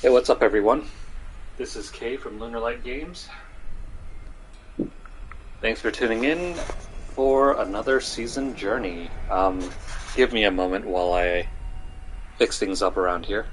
Hey, what's up, everyone? This is Kay from Lunarlight Games. Thanks for tuning in for another season journey. Give me a moment while I fix things up around here.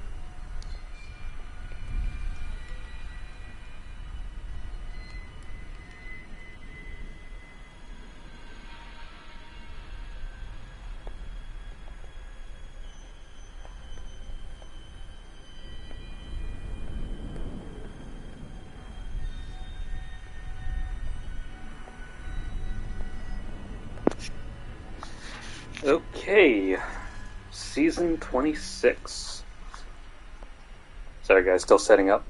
Okay, season 26. Sorry, guys, still setting up.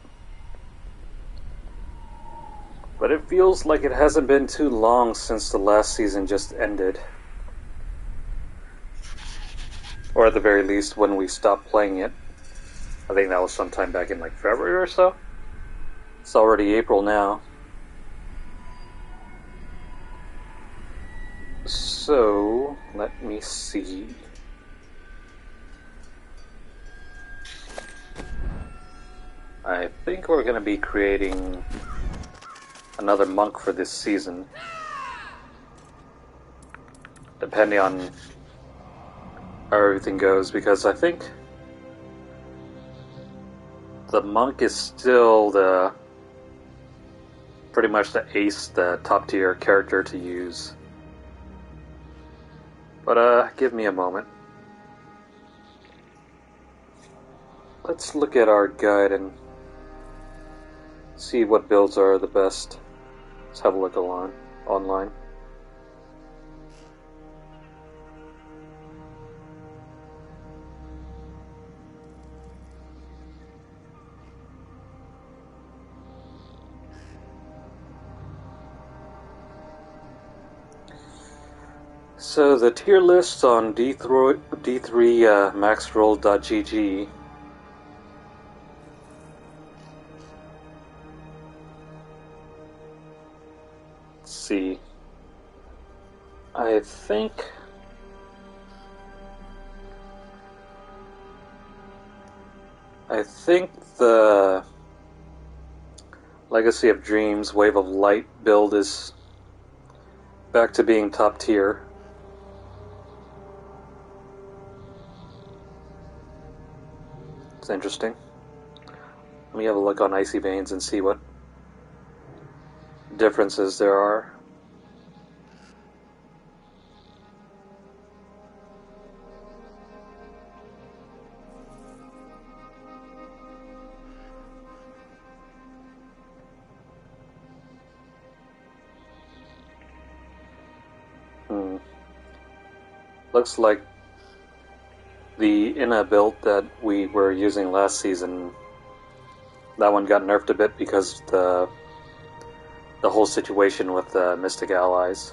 But it feels like it hasn't been too long since the last season just ended. Or at the very least, when we stopped playing it. I think that was sometime back in like February or so. It's already April now. So, let me see. I think we're going to be creating another monk for this season. Depending on how everything goes, because I think the monk is still pretty much the ace, the top tier character to use. But give me a moment. Let's look at our guide and see what builds are the best. Let's have a look online. So the tier list on D3 maxroll.gg. Let's see. I think the Legacy of Dreams Wave of Light build is back to being top tier. It's interesting. Let me have a look on Icy Veins and see what differences there are. Looks like the Inna build that we were using last season, that one got nerfed a bit because the whole situation with the Mystic Allies.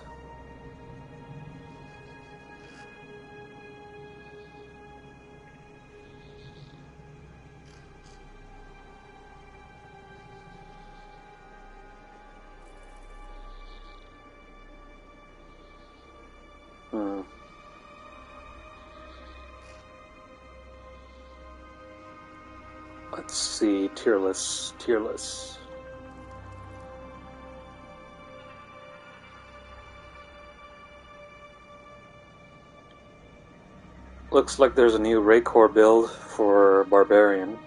Let's see, tier list. Looks like there's a new Raycore build for Barbarian.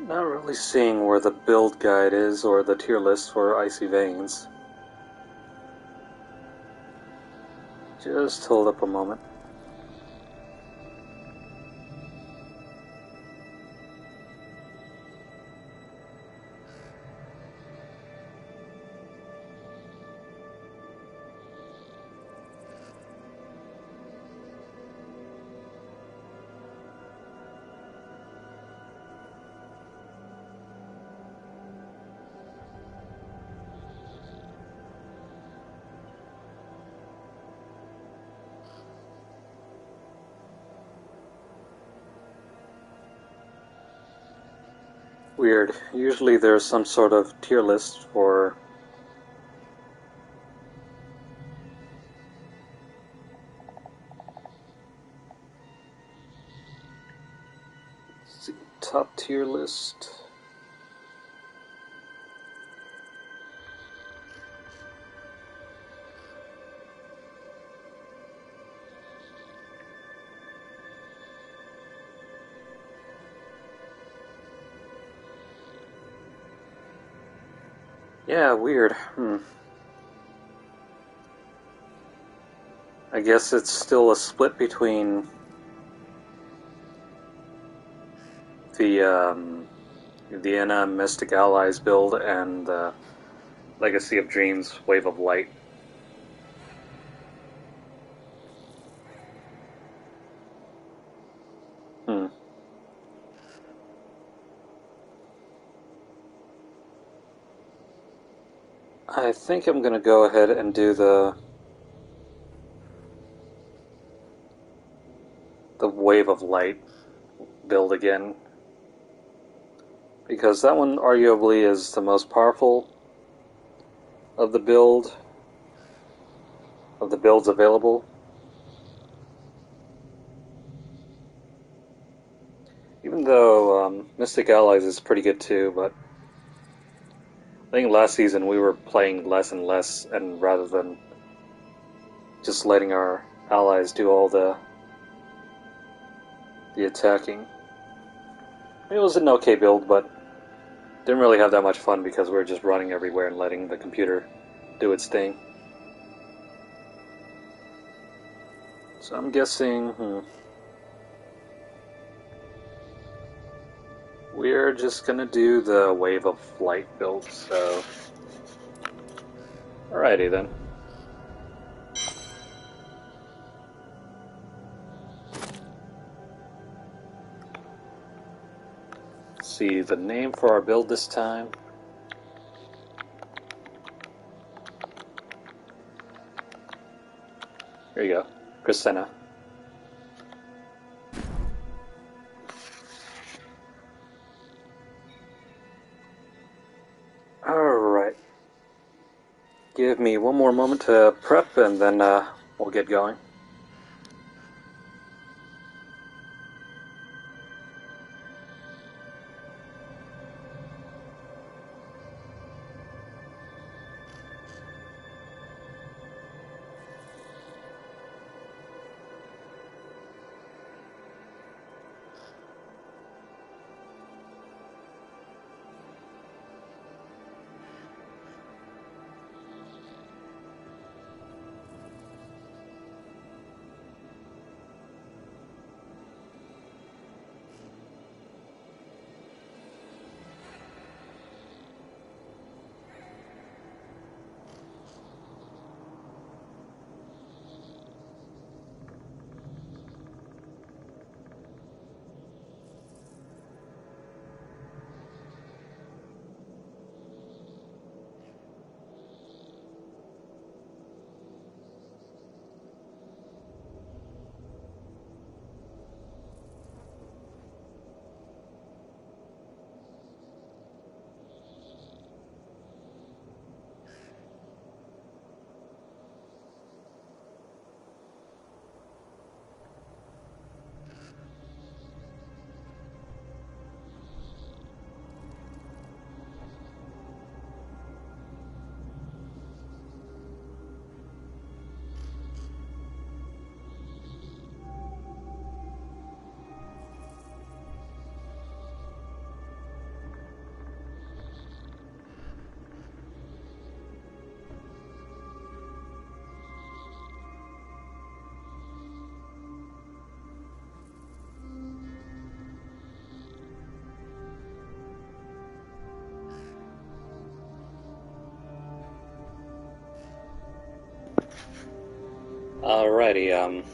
Not really seeing where the build guide is or the tier list for Icy Veins. Just hold up a moment. Weird. Usually there's some sort of tier list for top tier list. Yeah, weird. I guess it's still a split between the Inna Mystic Allies build and the Legacy of Dreams Wave of Light. I think I'm gonna go ahead and do the Wave of Light build again, because that one arguably is the most powerful of the builds available. Even though Mystic Allies is pretty good too, but I think last season we were playing less and less, and rather than just letting our allies do all the attacking. It was an okay build, but didn't really have that much fun because we were just running everywhere and letting the computer do its thing. So I'm guessing, we're just gonna do the Wave of Light build, so... Alrighty then. See the name for our build this time. Here you go, Christina. Alright. Give me one more moment to prep and then we'll get going. Alrighty,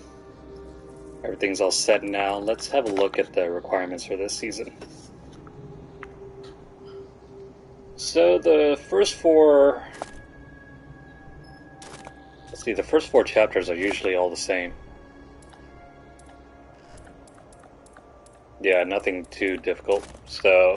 everything's all set now. Let's have a look at the requirements for this season. So the first four chapters are usually all the same. Yeah, nothing too difficult. So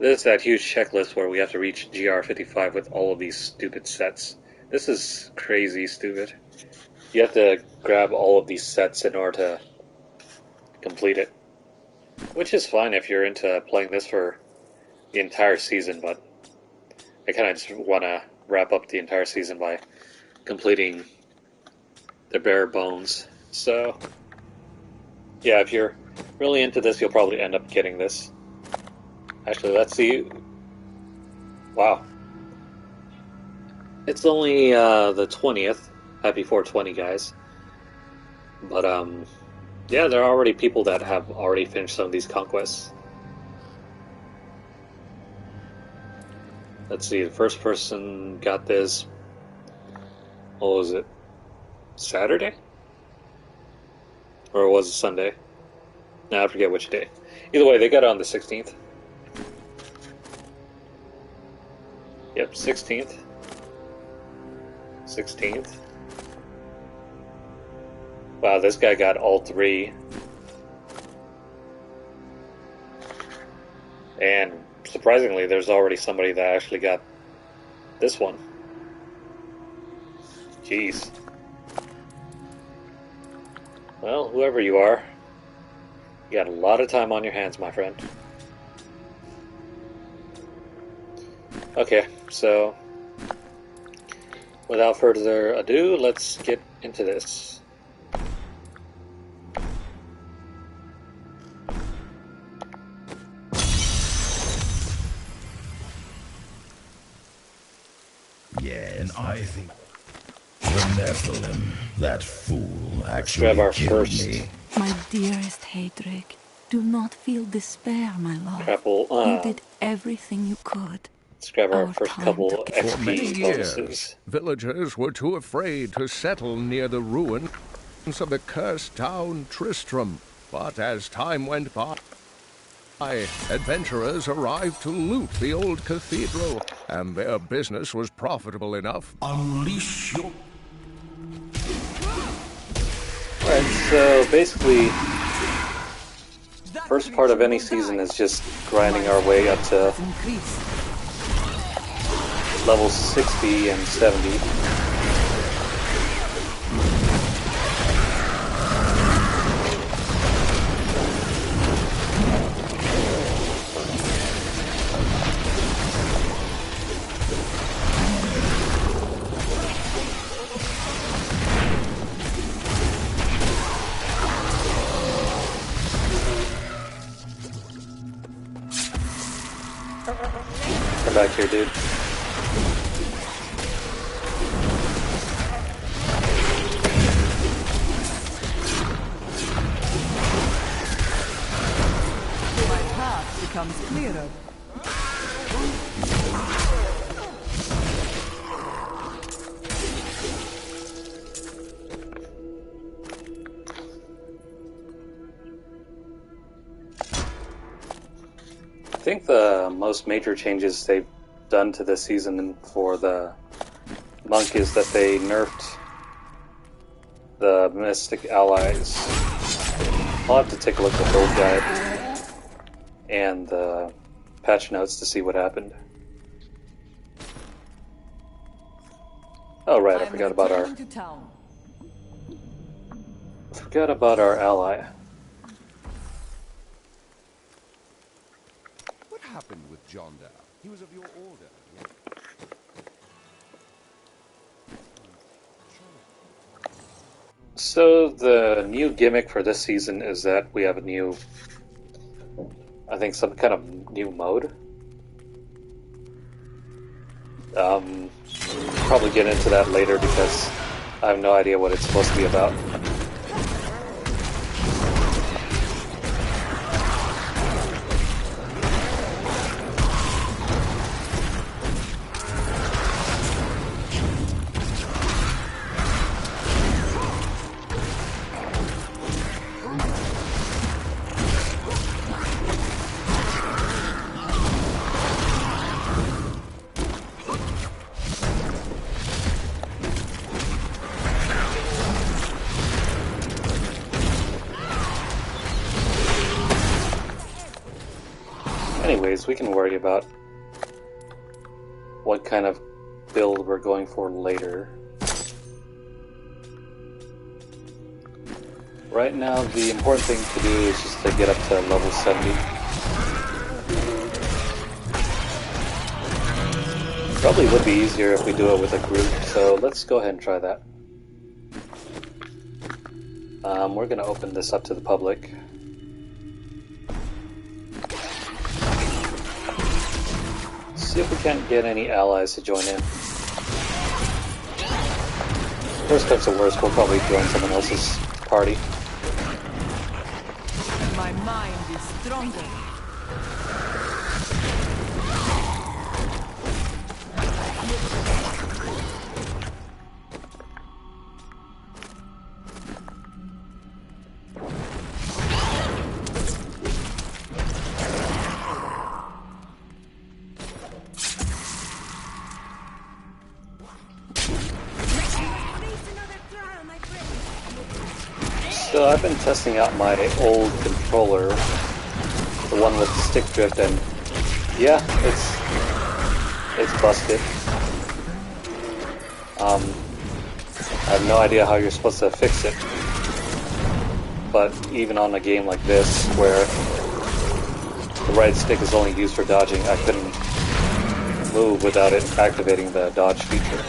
There's that huge checklist where we have to reach GR55 with all of these stupid sets. This is crazy stupid. You have to grab all of these sets in order to complete it. Which is fine if you're into playing this for the entire season, but I kind of just want to wrap up the entire season by completing the bare bones. So, yeah, if you're really into this, you'll probably end up getting this. Actually, let's see. Wow. It's only the 20th. Happy 420, guys. But, yeah, there are already people that have already finished some of these conquests. Let's see, the first person got this, what was it, Saturday? Or was it Sunday? No, I forget which day. Either way, they got it on the 16th. Yep, 16th. 16th. Wow, this guy got all three. And surprisingly, there's already somebody that actually got this one. Jeez. Well, whoever you are, you got a lot of time on your hands, my friend. Okay, so without further ado, let's get into this. Yeah, and I think the Nephilim, that fool, actually grab our killed first. me. My dearest Hadric, do not feel despair, my love. Couple, You did everything you could. Let's grab our Our first time couple to- For many XP years, bonuses. villagers were too afraid to settle near the ruins of the cursed town Tristram. But as time went by, adventurers arrived to loot the old cathedral, and their business was profitable enough. Unleash your... Alright, so basically, first part of any season is just grinding our way up to level 60 and 70. Come back here, dude. My path becomes clearer. I think the most major changes they've done to this season for the monk is that they nerfed the mystic allies. I'll have to take a look at the build guide and the patch notes to see what happened. Oh right, I forgot about our ally. What happened with John Dow? He was of your order, yes? So the new gimmick for this season is that we have a new, I think some kind of new mode. Probably get into that later because I have no idea what it's supposed to be about. anyways, we can worry about what kind of build we're going for later. Right now, the important thing to do is just to get up to level 70. Probably would be easier if we do it with a group, so let's go ahead and try that. We're going to open this up to the public. See if we can't get any allies to join in. Worst comes to worst, we'll probably join someone else's party. My mind is stronger. So I've been testing out my old controller, the one with the stick drift, and yeah, it's busted. I have no idea how you're supposed to fix it, but even on a game like this, where the right stick is only used for dodging, I couldn't move without it activating the dodge feature.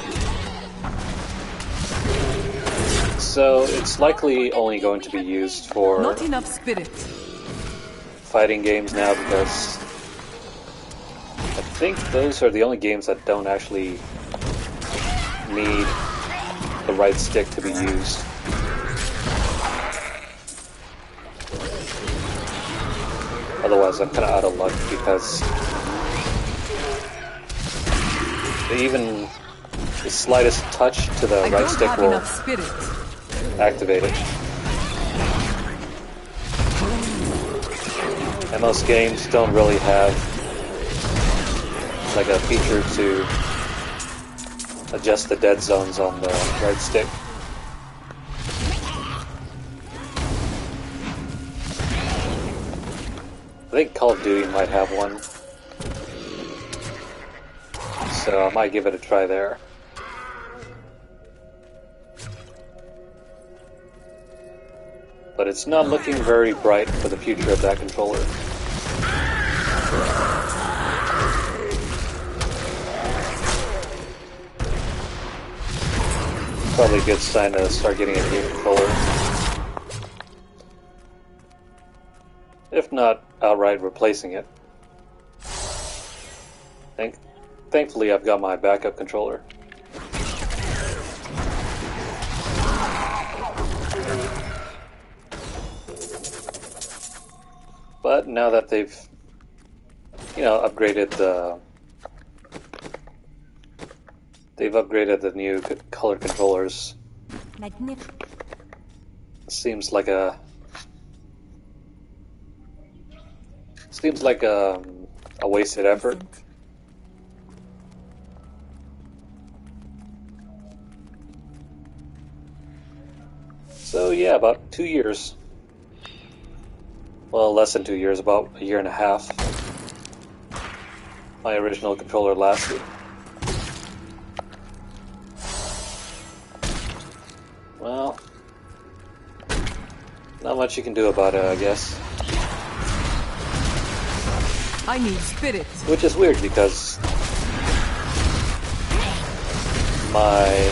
So it's likely only going to be used for Not enough spirit. fighting games now, because I think those are the only games that don't actually need the right stick to be used. Otherwise I'm kind of out of luck, because even the slightest touch to the I right don't stick have will enough spirit. activate it. And most games don't really have like a feature to adjust the dead zones on the right stick. I think Call of Duty might have one, so I might give it a try there. But it's not looking very bright for the future of that controller. Probably a good sign to start getting a new controller. If not, outright replacing it. Thankfully, I've got my backup controller. But now that they've, upgraded the new color controllers, seems like a wasted effort. So yeah, about 2 years. Well, less than 2 years, about a year and a half. My original controller lasted. Well, not much you can do about it, I guess. I need spirit. Which is weird, because my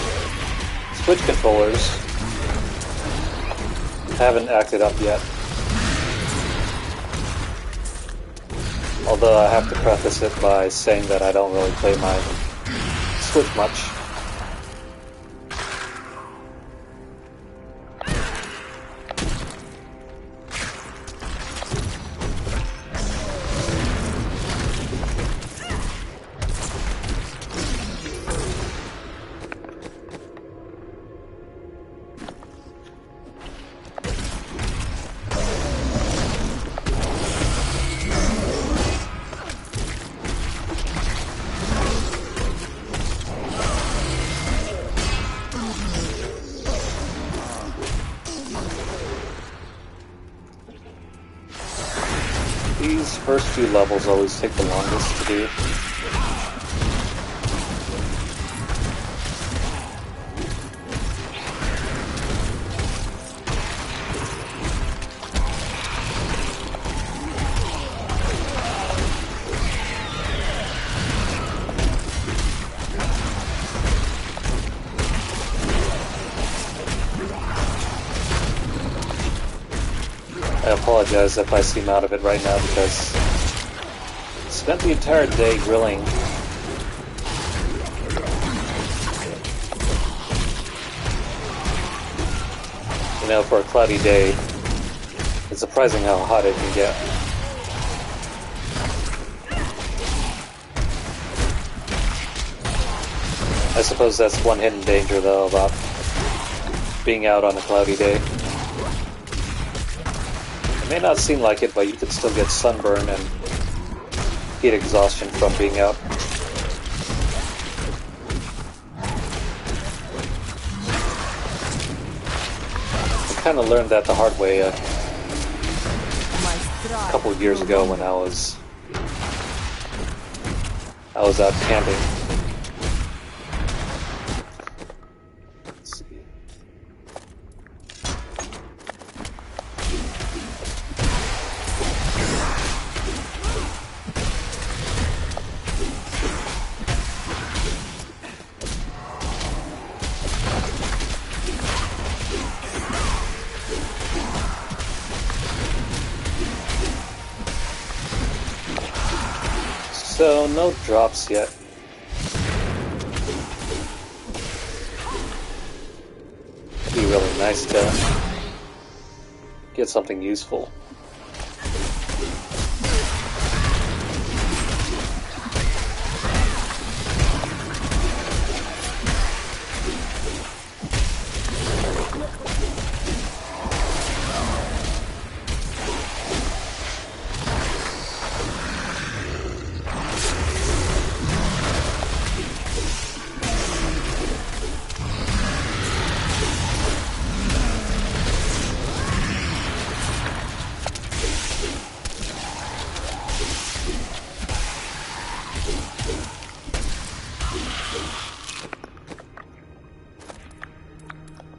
Switch controllers haven't acted up yet. Although I have to preface it by saying that I don't really play my Switch much. first few levels always take the longest to do. I apologize if I seem out of it right now because I spent the entire day grilling. You know, for a cloudy day, it's surprising how hot it can get. I suppose that's one hidden danger though about being out on a cloudy day. It may not seem like it, but you can still get sunburn and heat exhaustion from being out. I kind of learned that the hard way a couple of years ago when I was out camping. Let's see. So, no drops yet. It'd be really nice to get something useful.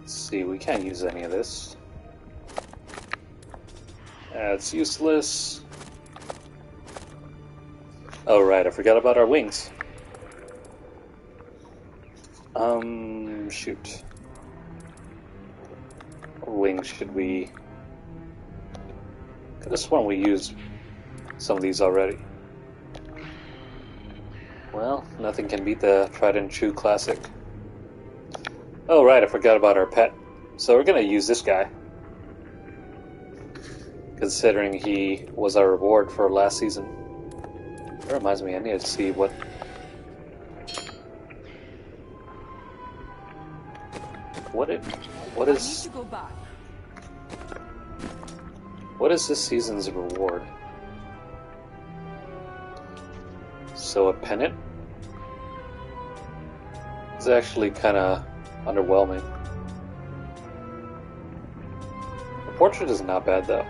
See, we can't use any of this. It's useless. Oh right, I forgot about our wings. Shoot. What wings should we... Could have sworn we used some of these already. Well, nothing can beat the tried and true classic. Oh right, I forgot about our pet. So we're gonna use this guy. Considering he was our reward for last season. That reminds me, I need to see what is this season's reward? So a pennant? It's actually kinda underwhelming. The portrait is not bad though.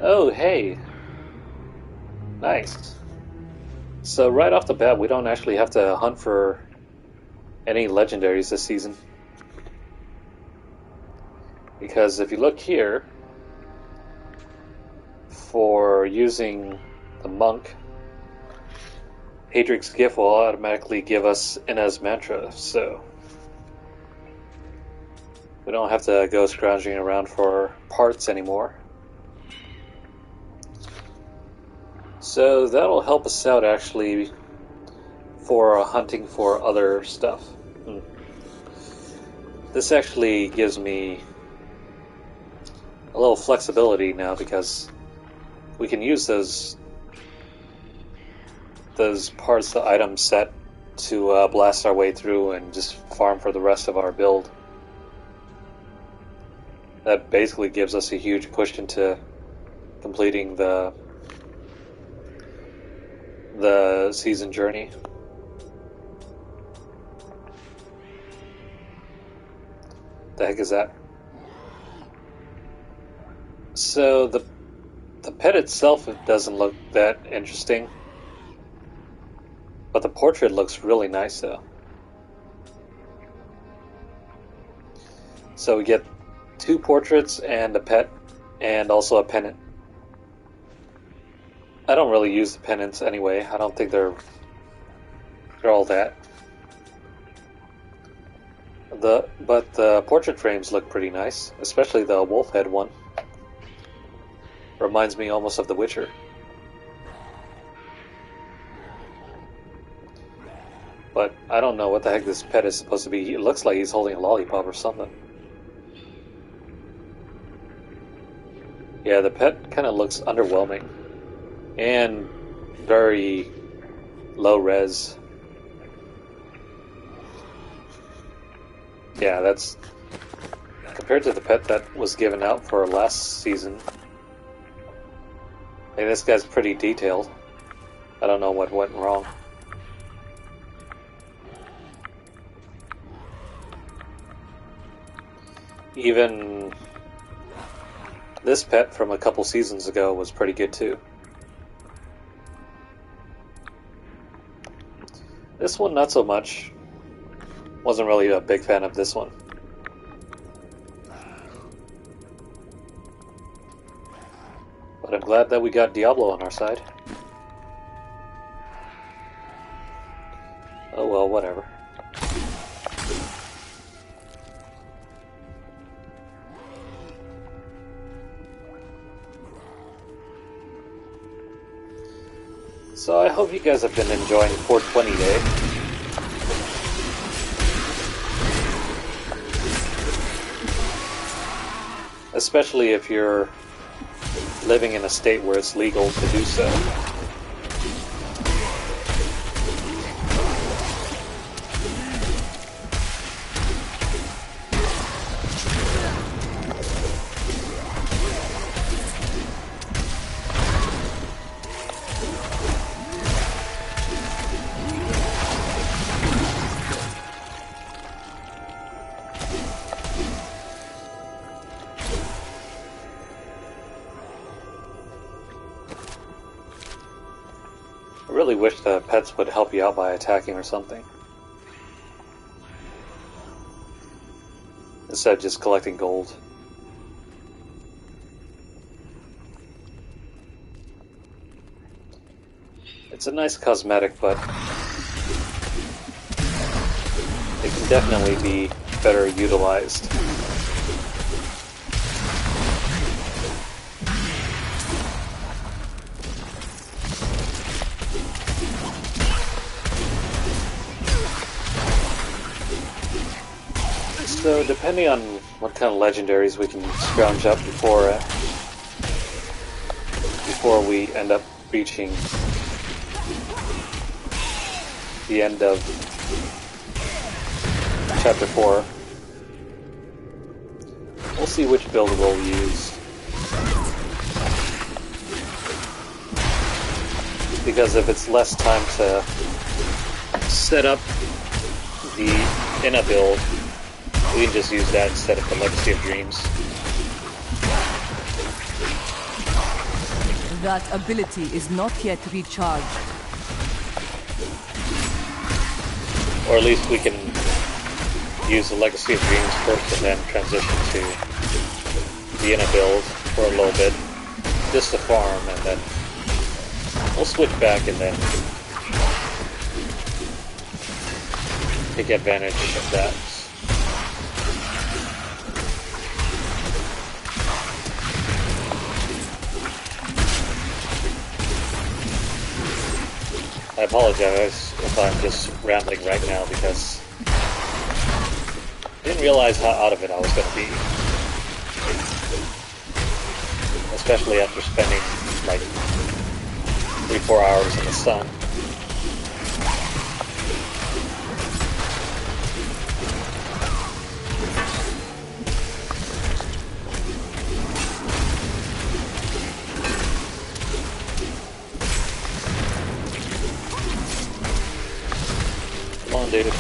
Oh, hey! Nice. So right off the bat, we don't actually have to hunt for any legendaries this season. Because if you look here, for using the monk, Hadric's gift will automatically give us Ina's mantra, so we don't have to go scrounging around for parts anymore. So that'll help us out actually for hunting for other stuff. This actually gives me a little flexibility now because we can use those parts, the item set, to blast our way through and just farm for the rest of our build. That basically gives us a huge push into completing the season journey. the heck is that? So the pet itself doesn't look that interesting, but the portrait looks really nice though. So we get 2 portraits and a pet, and also a pennant. I don't really use the pennants anyway. I don't think they're all that. But the portrait frames look pretty nice, especially the wolf head one. Reminds me almost of The Witcher. But I don't know what the heck this pet is supposed to be. It looks like he's holding a lollipop or something. Yeah, the pet kind of looks underwhelming. And very low res. Yeah, that's... compared to the pet that was given out for last season. And this guy's pretty detailed. I don't know what went wrong. Even this pet from a couple seasons ago was pretty good too. This one not so much. Wasn't really a big fan of this one. But I'm glad that we got Diablo on our side. Oh well, whatever. So I hope you guys have been enjoying 420 Day. Especially if you're living in a state where it's legal to do so. I really wish the pets would help you out by attacking or something. Instead of just collecting gold. It's a nice cosmetic, but it can definitely be better utilized. So, depending on what kind of legendaries we can scrounge up before we end up reaching the end of Chapter 4, we'll see which build we'll use. Because if it's less time to set up the inner build, we can just use that instead of the Legacy of Dreams. That ability is not yet recharged. Or at least we can use the Legacy of Dreams first and then transition to the inner build for a little bit, just to farm, and then we'll switch back and then take advantage of that. I apologize if I'm just rambling right now because I didn't realize how out of it I was going to be. Especially after spending like 3-4 hours in the sun. Come on, dude.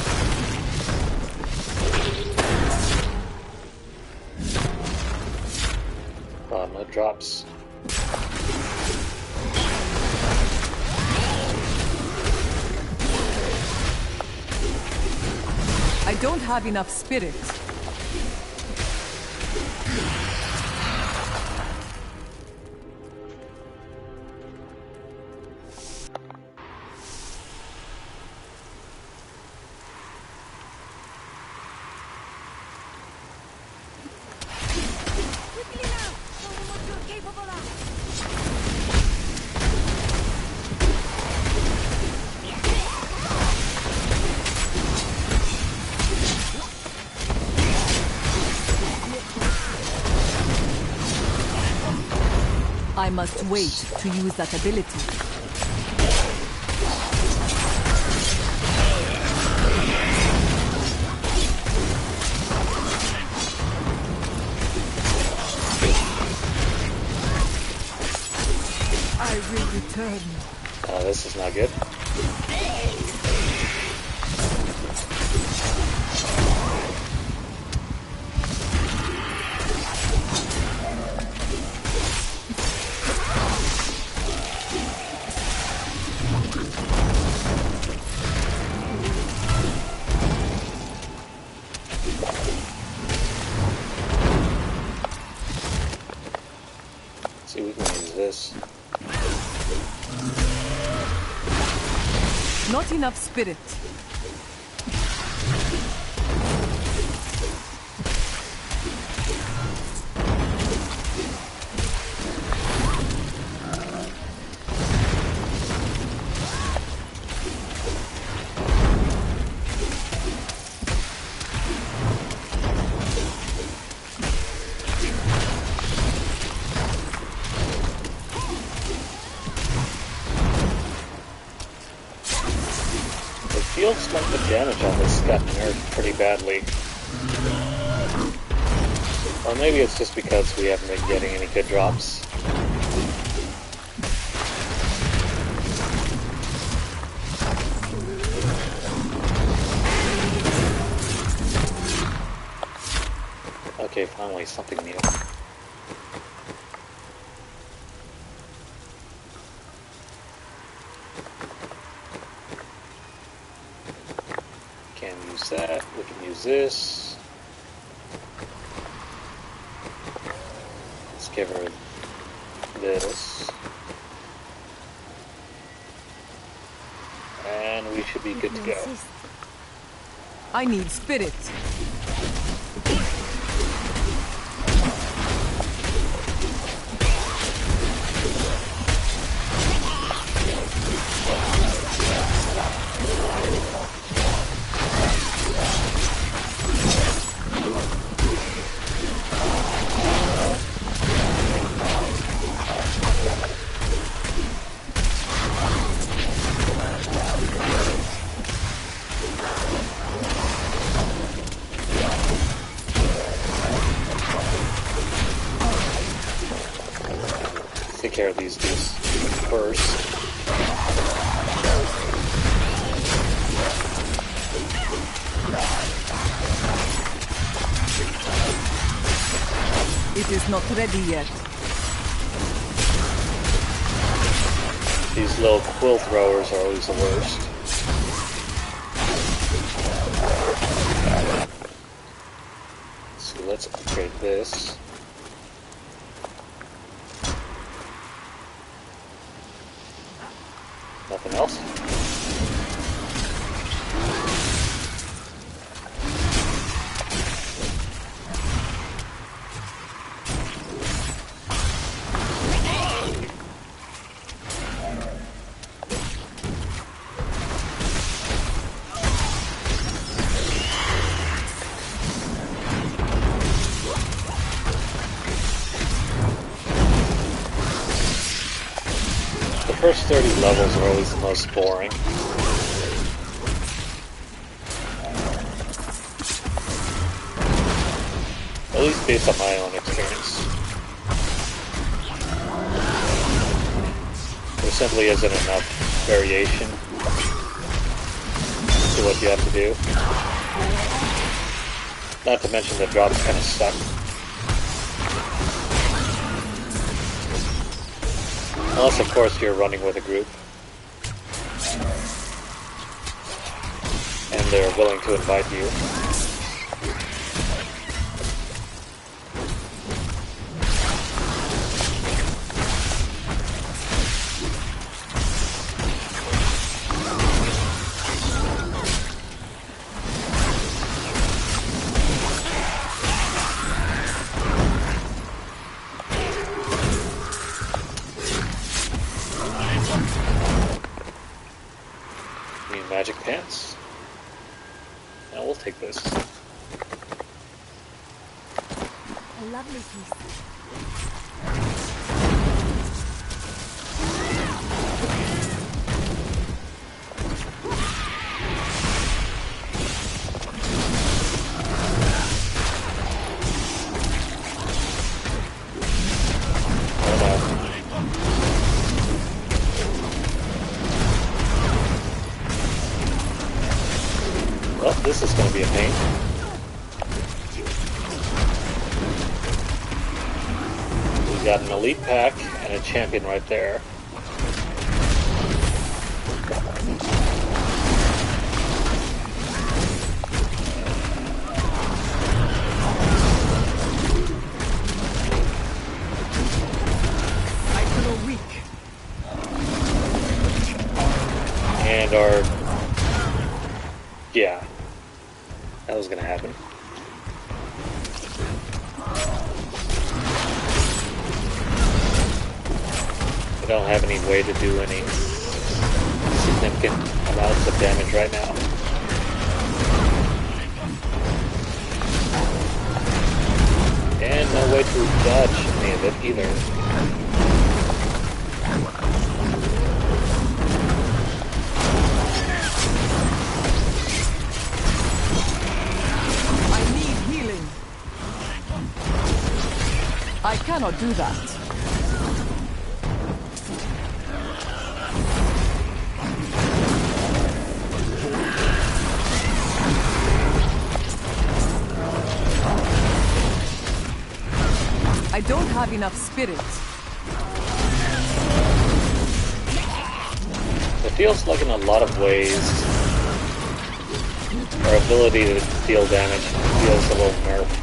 No drops. I don't have enough spirit. I must wait to use that ability. I will return. This is not good. See, we can use this. Not enough spirit. Feels like the damage on this got nerfed pretty badly. Or maybe it's just because we haven't been getting any good drops. Okay, finally something new. Use that. We can use this. Let's give her this. And we should be good to go. I need spirit. Take care of these dudes first. It is not ready yet. These little quill throwers are always the worst. So let's upgrade this. Nothing else? The first 30 levels are always the most boring. At least based on my own experience. There simply isn't enough variation to what you have to do. Not to mention the drops kind of suck. Unless, of course, you're running with a group. And they're willing to invite you. Magic pants. Now we'll take this. A lovely piece. Well, this is going to be a pain. We've got an elite pack and a champion right there. I feel weak. And our... yeah. That was gonna happen. We don't have any way to do any significant amounts of damage right now. And no way to dodge any of it either. I cannot do that. I don't have enough spirit. It feels like in a lot of ways our ability to deal damage feels a little nerfed.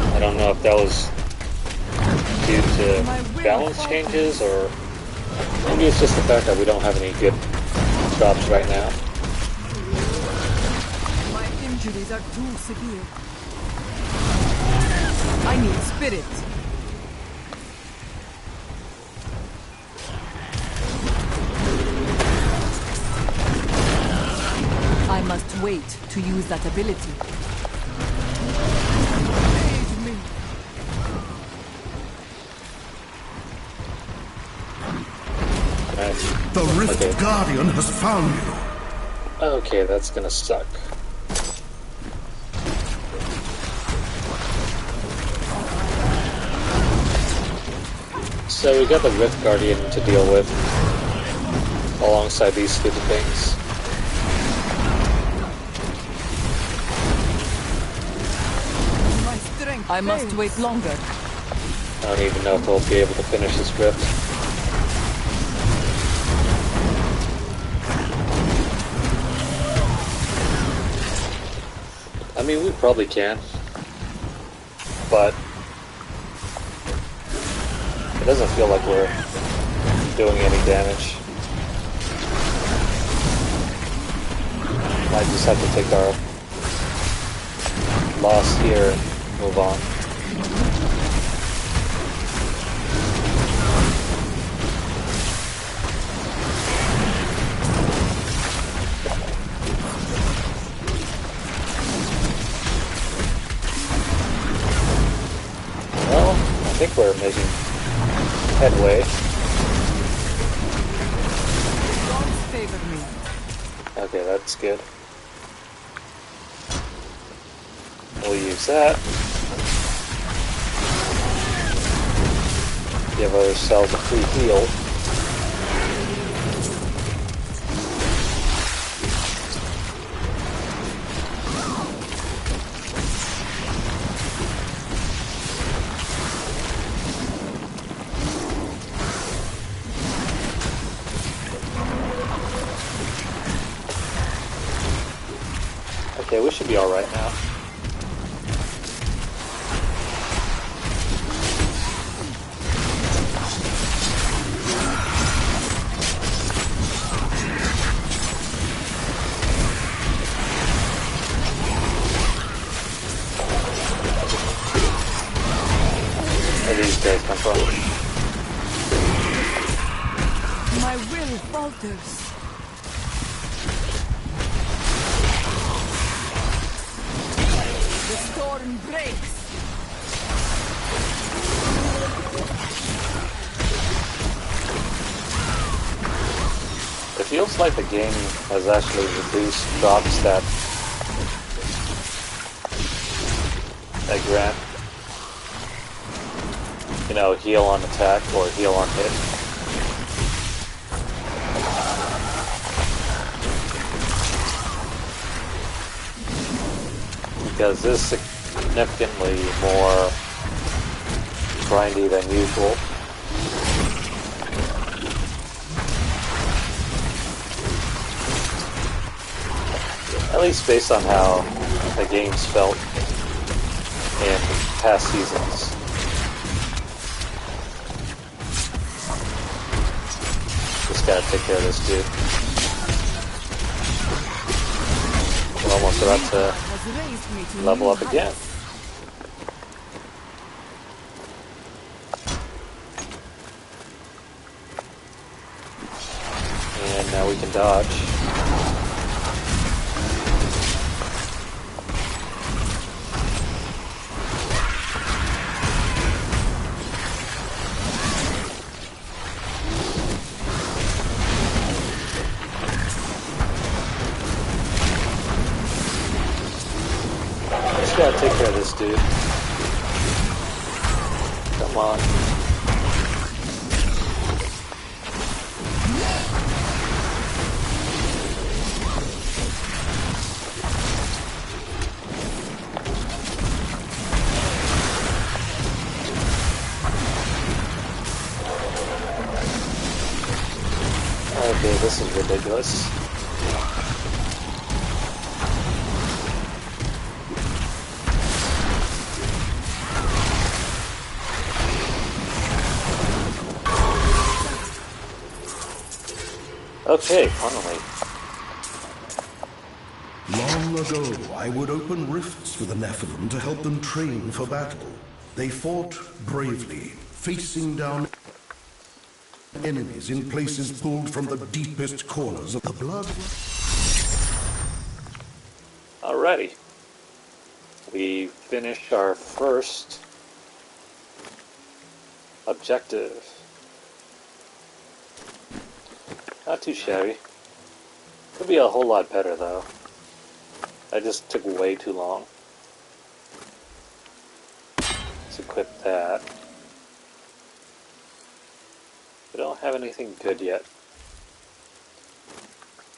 I don't know if that was due to balance changes or maybe it's just the fact that we don't have any good drops right now. My injuries are too severe. I need spirit. I must wait to use that ability. The Rift Guardian has found you. Okay, that's gonna suck. So we got the Rift Guardian to deal with alongside these stupid things. I must wait longer. I don't even know if we'll be able to finish this Rift. I mean, we probably can, but it doesn't feel like we're doing any damage. Might just have to take our loss here and move on. I think we're making headway. Gods favor me. Okay, that's good. We'll use that. Give ourselves a free heal. Okay, we should be alright now. Where do these guys come from? My will falters. The storm breaks. It feels like the game has actually reduced drops that grant, you know, heal on attack or heal on hit. Because this is significantly more grindy than usual. At least based on how the game's felt in past seasons. Just gotta take care of this dude. We're almost about to level up again. And now we can dodge. Just gotta take care of this dude. Come on. Okay, this is ridiculous. Okay, finally. Long ago, I would open rifts for the Nephilim to help them train for battle. They fought bravely, facing down enemies in places pulled from the deepest corners of the blood. Alrighty. We finished our first objective. Not too shabby. Could be a whole lot better though. I just took way too long. Let's equip that. We don't have anything good yet.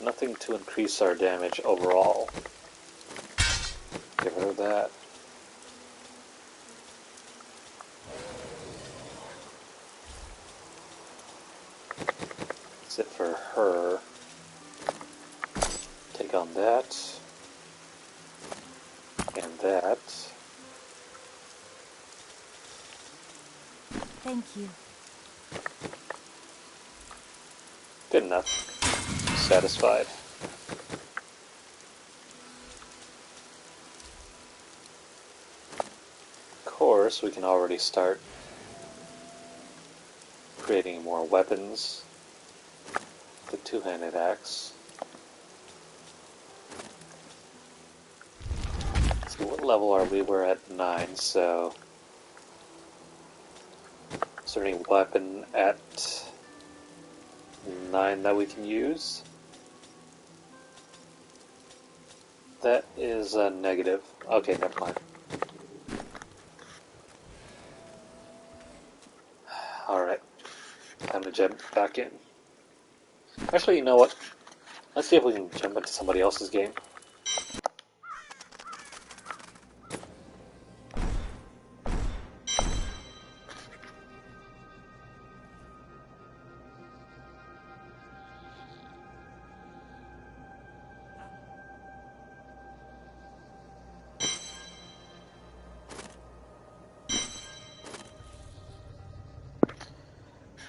Nothing to increase our damage overall. Get rid of that. That's it for her. Take on that. And that. Thank you. Good enough. Satisfied. Of course, we can already start creating more weapons. The two-handed axe. So what level are we? We're at 9, so is there any weapon at 9 that we can use? That is a negative. Okay, never mind. Alright. Time to jump back in. Actually, you know what? Let's see if we can jump into somebody else's game.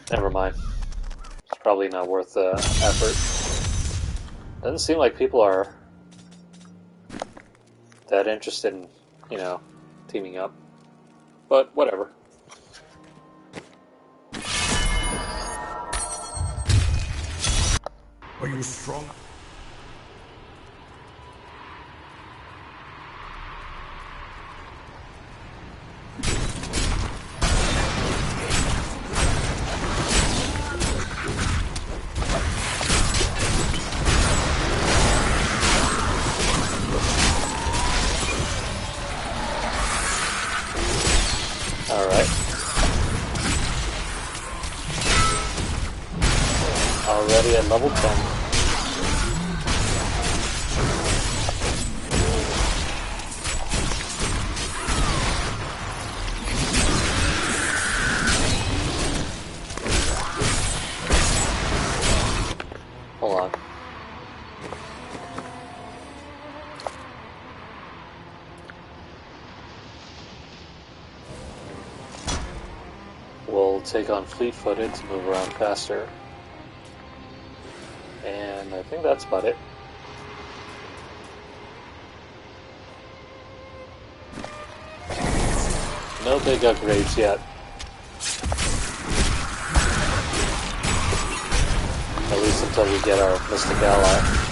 Never mind. It's probably not worth the effort. Doesn't seem like people are that interested in, you know, teaming up. But whatever. Are you strong? Alright. Already at level 10. Hold on. We'll take on fleet-footed to move around faster. And I think that's about it. No big upgrades yet. At least until we get our Mystic Ally.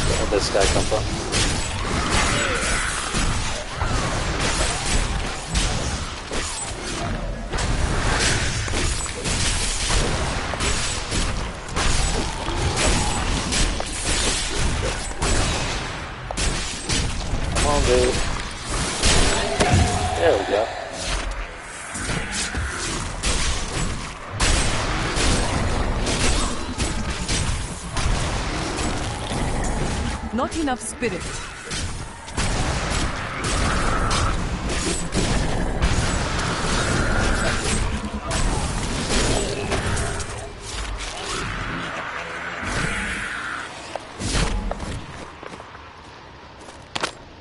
Where'd this guy come from? Come on, dude. There we go. Not enough spirit.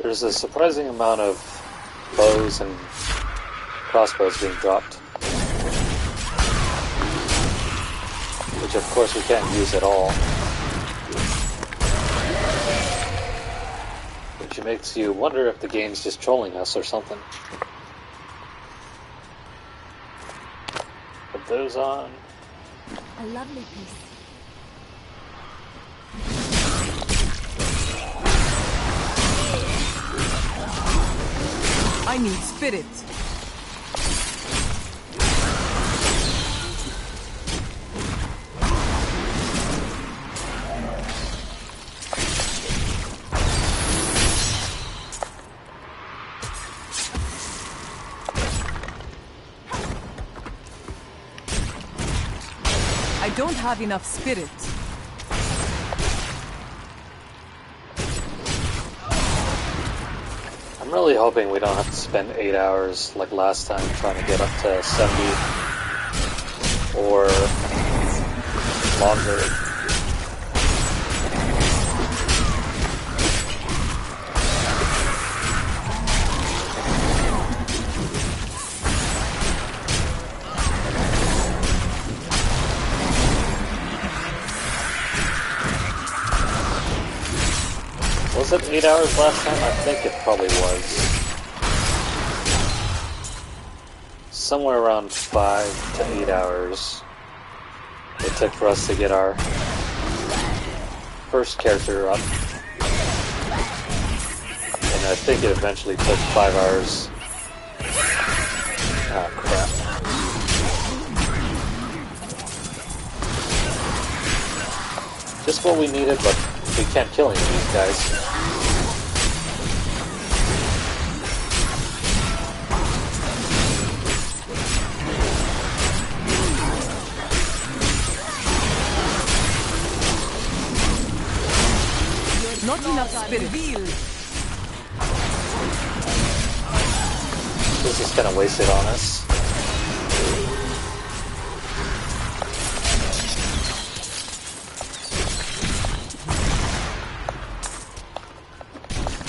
There's a surprising amount of bows and crossbows being dropped. Which of course we can't use at all. Which makes you wonder if the game's just trolling us or something. Put those on. A lovely piece. I need spirit. I don't have enough spirit. I'm really hoping we don't have to spend 8 hours like last time trying to get up to 70 or longer. Was it 8 hours last time? I think it probably was. Somewhere around 5 to 8 hours it took for us to get our first character up. And I think it eventually took 5 hours. Ah, crap. Just what we needed, but we can't kill any of these guys. Not spirit. This is kind of wasted on us.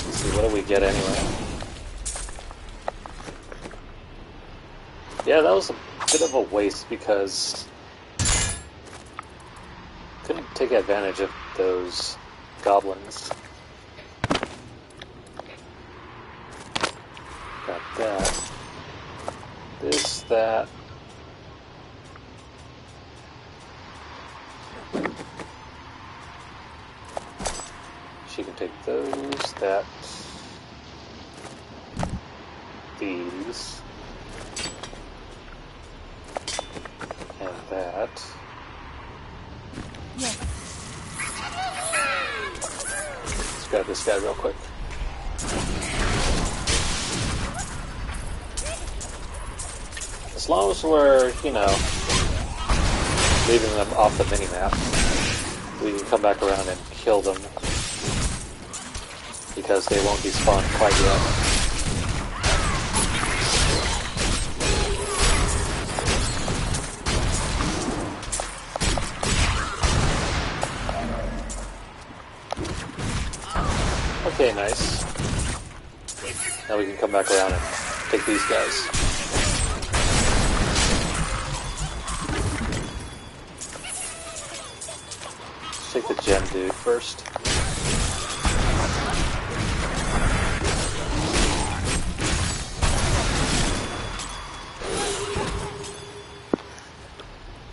Let's see, what do we get anyway? Yeah, that was a bit of a waste because couldn't take advantage of those goblins. Got that. This, that. She can take those, that. These. And that. Yes. Let's grab this guy real quick. As long as we're, you know, leaving them off the minimap, we can come back around and kill them because they won't be spawned quite yet. Okay, nice. Now we can come back around and take these guys. Let's take the gem dude first.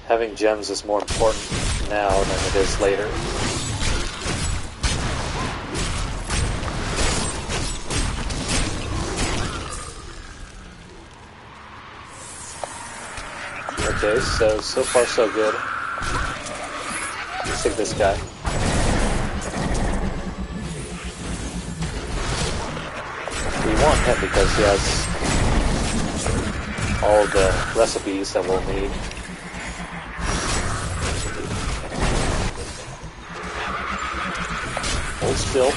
Having gems is more important now than it is later. Okay, so far so good. Let's take this guy. We want him because he has all the recipes that we'll need. Hold still.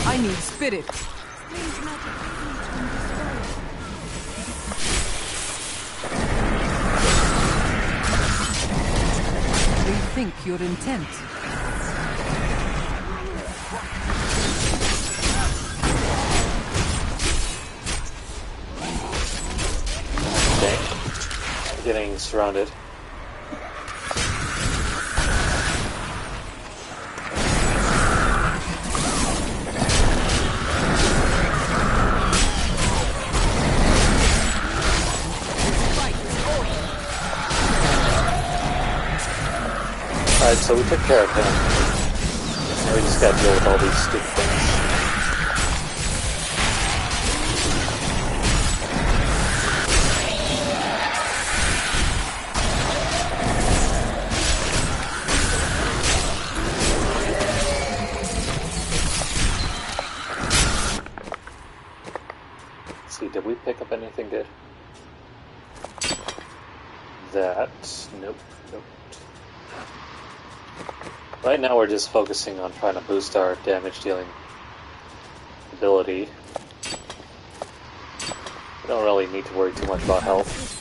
I need spirit. Rethink your intent. Okay. Getting surrounded. Alright, so we took care of him. Now we just gotta deal with all these stupid things. Let's see, did we pick up anything good? That. Nope. Right now we're just focusing on trying to boost our damage dealing ability. We don't really need to worry too much about health.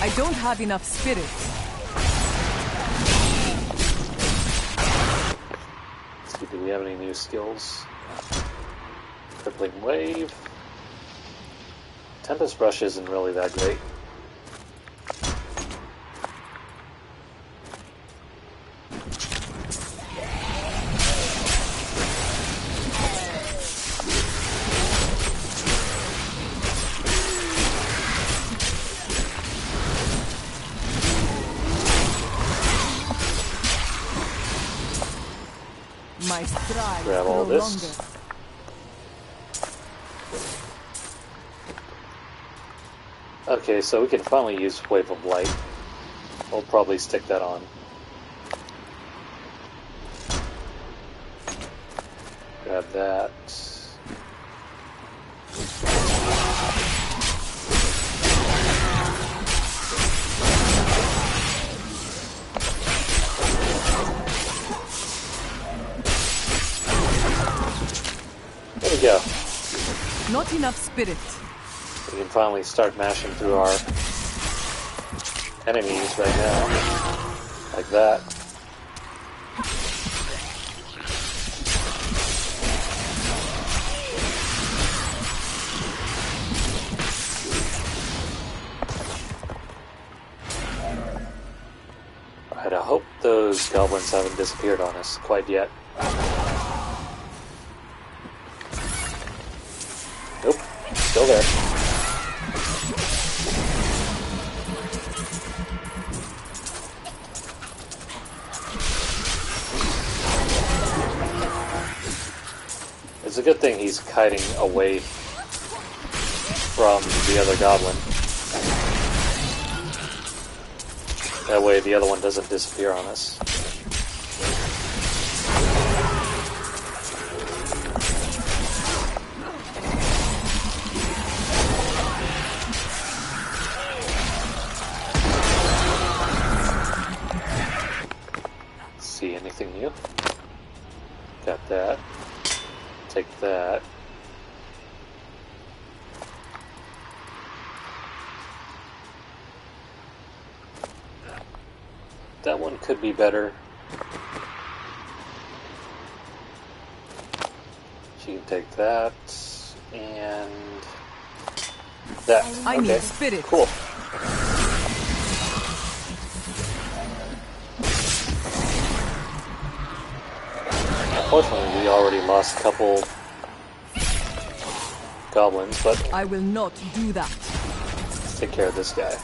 I don't have enough spirit. Let's see, do we have any new skills? Crippling Wave. Tempest Rush isn't really that great. My stride Grab all grow this. longer. Okay, so we can finally use Wave of Light. We'll probably stick that on. Grab that. Not enough spirit. We can finally start mashing through our enemies right now. Like that. Alright, I hope those goblins haven't disappeared on us quite yet. Nope, still there. It's a good thing he's kiting away from the other goblin. That way the other one doesn't disappear on us. See anything new? Got that. Take that. That one could be better. She can take that and that. I okay. need spirit. Cool. Unfortunately, we already lost a couple goblins, but I will not do that. let's take care of this guy.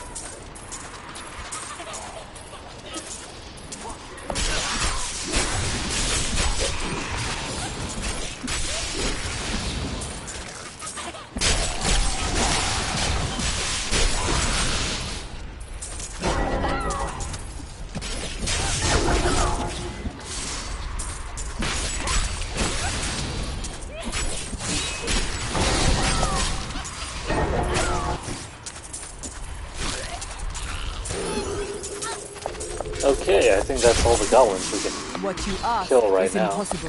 Okay, I think that's all the goblins we can What you ask kill right is now. impossible.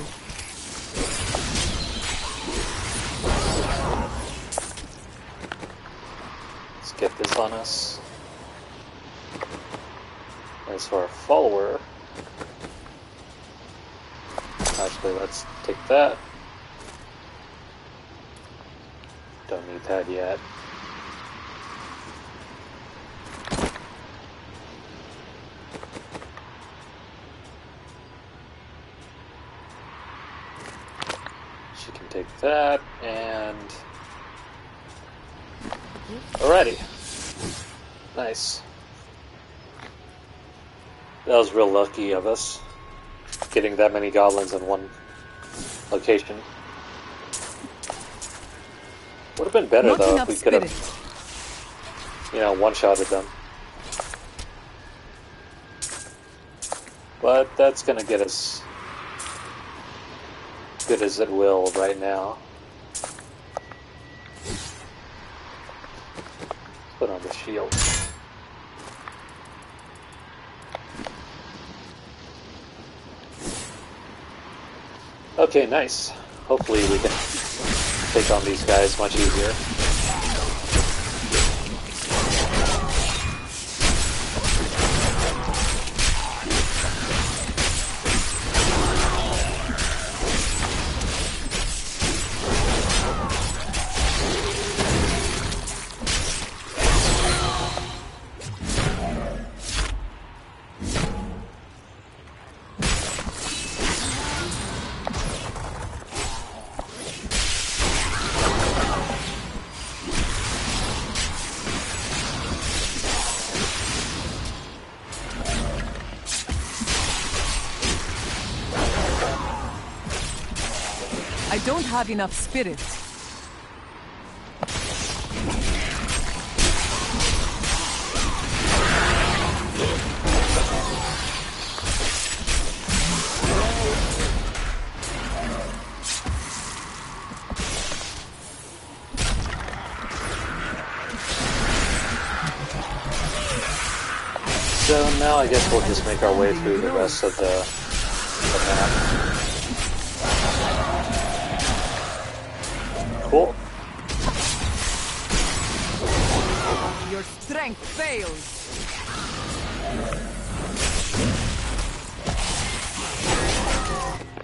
Let's get this on us. As for our follower, actually, let's take that. Don't need that yet. She can take that, and alrighty. Nice. That was real lucky of us, getting that many goblins in one location. Would have been better Not though if enough we could have, one-shotted them. But that's gonna get us good as it will right now. Put on the shield. Okay, nice. Hopefully we can take on these guys much easier. I don't have enough spirit. So now I guess we'll just make our way through the rest of the map. Cool. Your strength fails.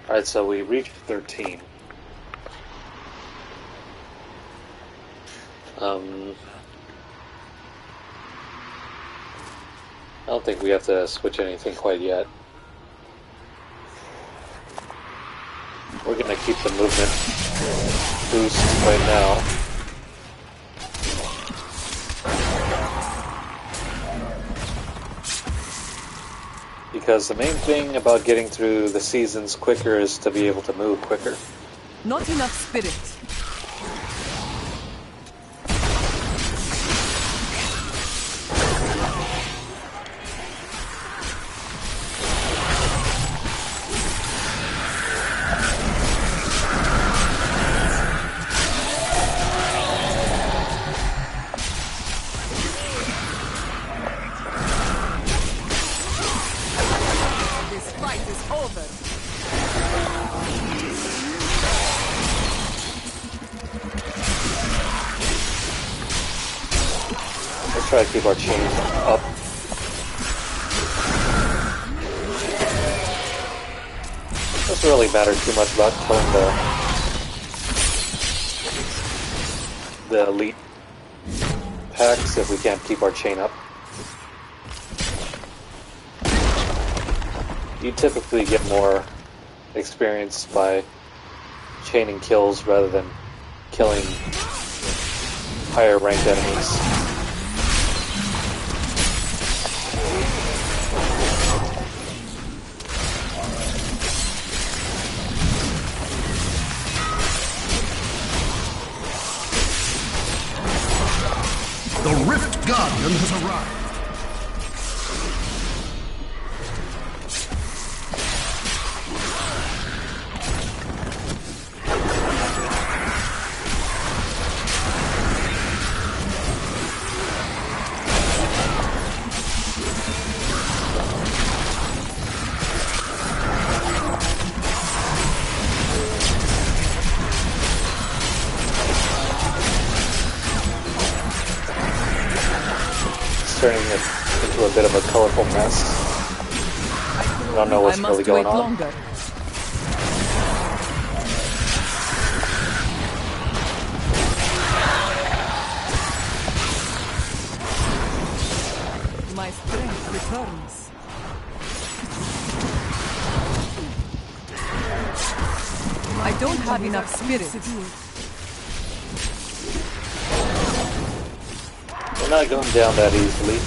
Alright, so we reached 13. I don't think we have to switch anything quite yet. We're gonna keep the movement boost right now. Because the main thing about getting through the seasons quicker is to be able to move quicker. Not enough spirit. Try to keep our chain up. Doesn't really matter too much about killing the elite packs if we can't keep our chain up. You typically get more experience by chaining kills rather than killing higher ranked enemies. The Rift Guardian has arrived. Turning it into a bit of a colorful mess. I don't know what's really going on. Longer. My strength returns. I don't have enough spirit. We're not going down that easily.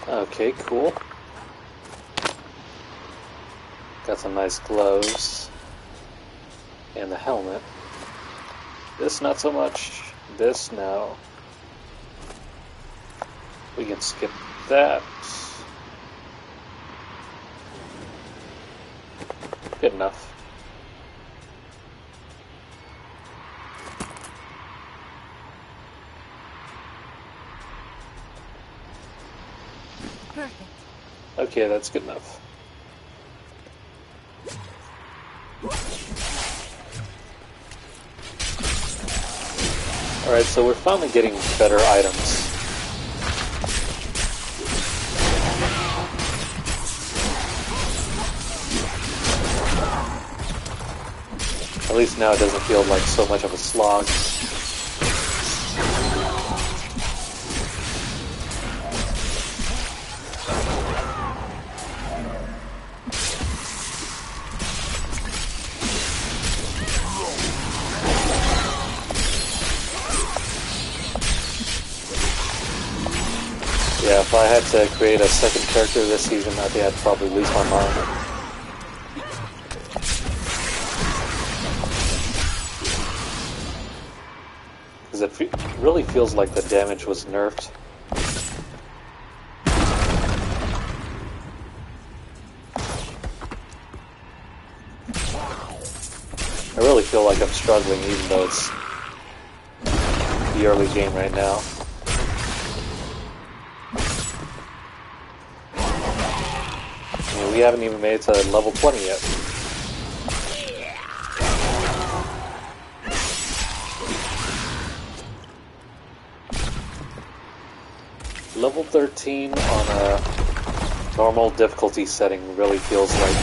Okay, cool. Got some nice gloves. And the helmet. This not so much. This now. We can skip that. Good enough. Perfect. Okay, that's good enough. Alright, so we're finally getting better items. At least now it doesn't feel like so much of a slog. Yeah, if I had to create a second character this season, I think I'd probably lose my mind. Because it really feels like the damage was nerfed. feel like I'm struggling, even though it's the early game right now. I mean, we haven't even made it to level 20 yet. Level 13 on a normal difficulty setting really feels like,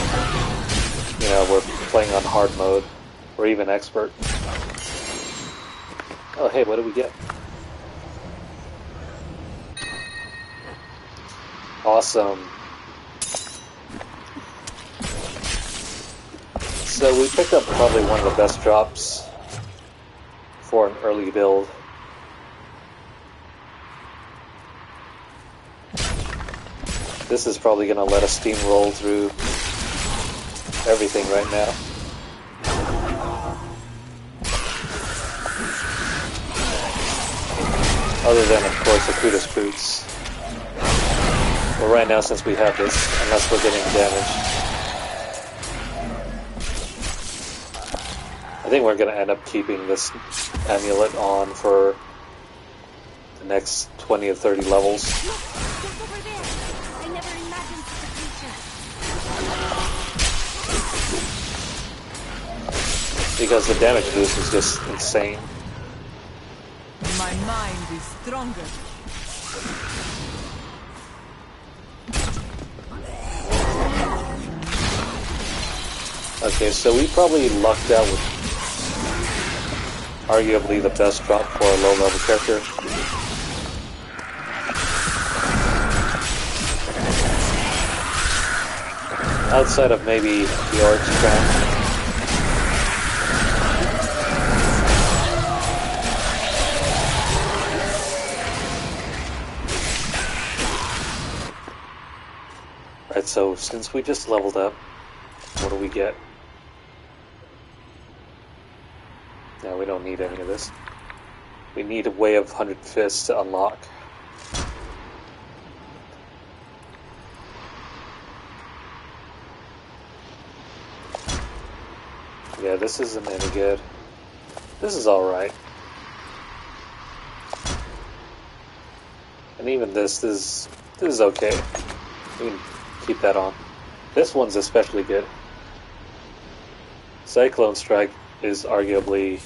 you know, we're playing on hard mode, or even expert. Oh hey, what do we get? Awesome. So we picked up probably one of the best drops for an early build. This is probably going to let us steamroll through everything right now. Other than, of course, the Kudos boots. Well, right now, since we have this, unless we're getting damage, I think we're going to end up keeping this amulet on for the next 20 or 30 levels. Because the damage boost is just insane. My mind is stronger. Okay, so we probably lucked out with arguably the best drop for a low-level character. Outside of maybe the Oryx Crown. Right, so since we just leveled up, what do we get? No, we don't need any of this. We need a Way of 100 Fists to unlock. Yeah, this isn't any good. This is alright. And even this is okay. We can keep that on. This one's especially good. Cyclone Strike is arguably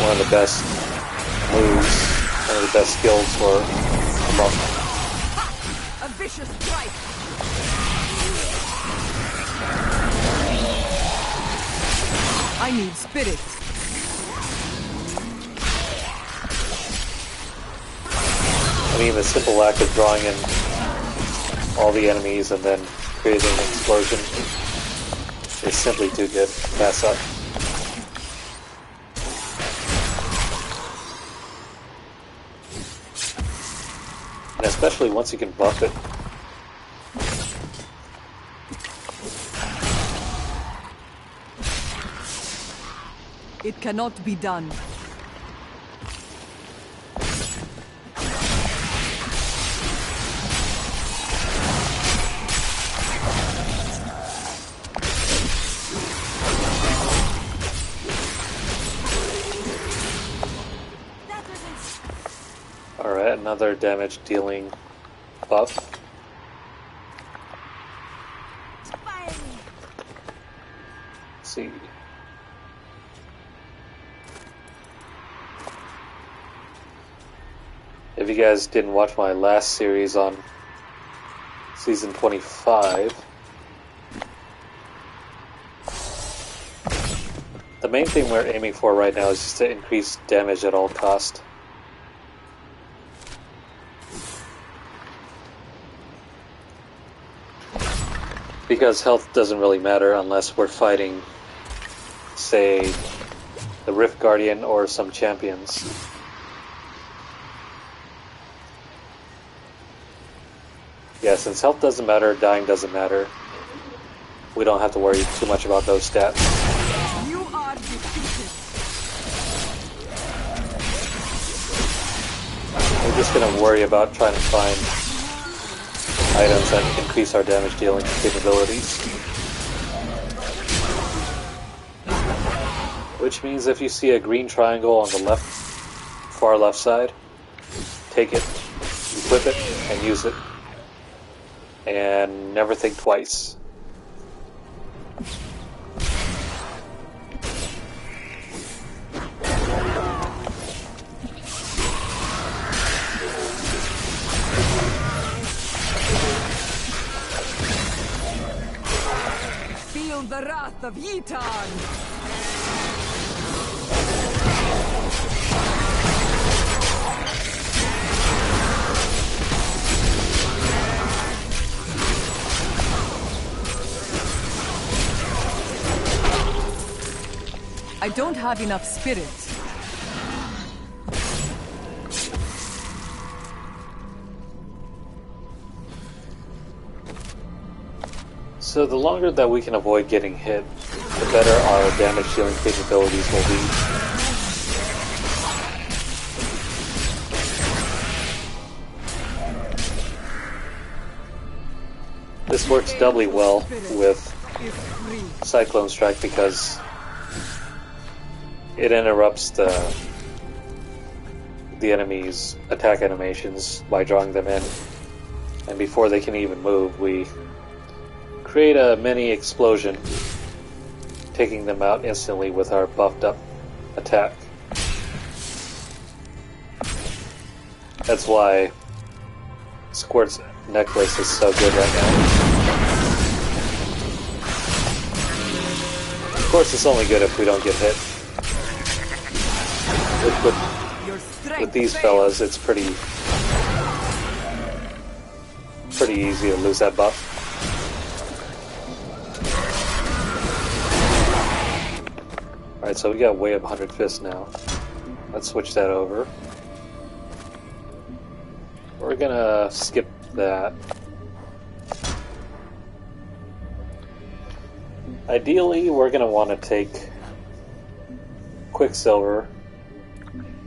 one of the best moves, one of the best skills for a monk. A vicious strike. I need spirit. I mean, the simple act of drawing in all the enemies and then creating an explosion is simply too good to pass up. And especially once you can buff it. It cannot be done. Alright, another damage dealing buff. Let's see. If you guys didn't watch my last series on Season 25, the main thing we're aiming for right now is just to increase damage at all cost. Because health doesn't really matter unless we're fighting, say, the Rift Guardian or some champions. Yeah, since health doesn't matter, dying doesn't matter, we don't have to worry too much about those stats. You are defeated. We're just going to worry about trying to find items that increase our damage dealing capabilities. Which means if you see a green triangle on the left, far left side, take it, equip it, and use it. And never think twice. Feel the wrath of Yitan! I don't have enough spirit. So the longer that we can avoid getting hit, the better our damage dealing capabilities will be. This works doubly well with Cyclone Strike because it interrupts the enemy's attack animations by drawing them in, and before they can even move, we create a mini explosion, taking them out instantly with our buffed up attack. That's why Squirt's necklace is so good right now. Of course, it's only good if we don't get hit. With these fellas, it's pretty easy to lose that buff. Alright, so we got way up 100 fists now. Let's switch that over. We're gonna skip that. Ideally, we're gonna want to take Quicksilver,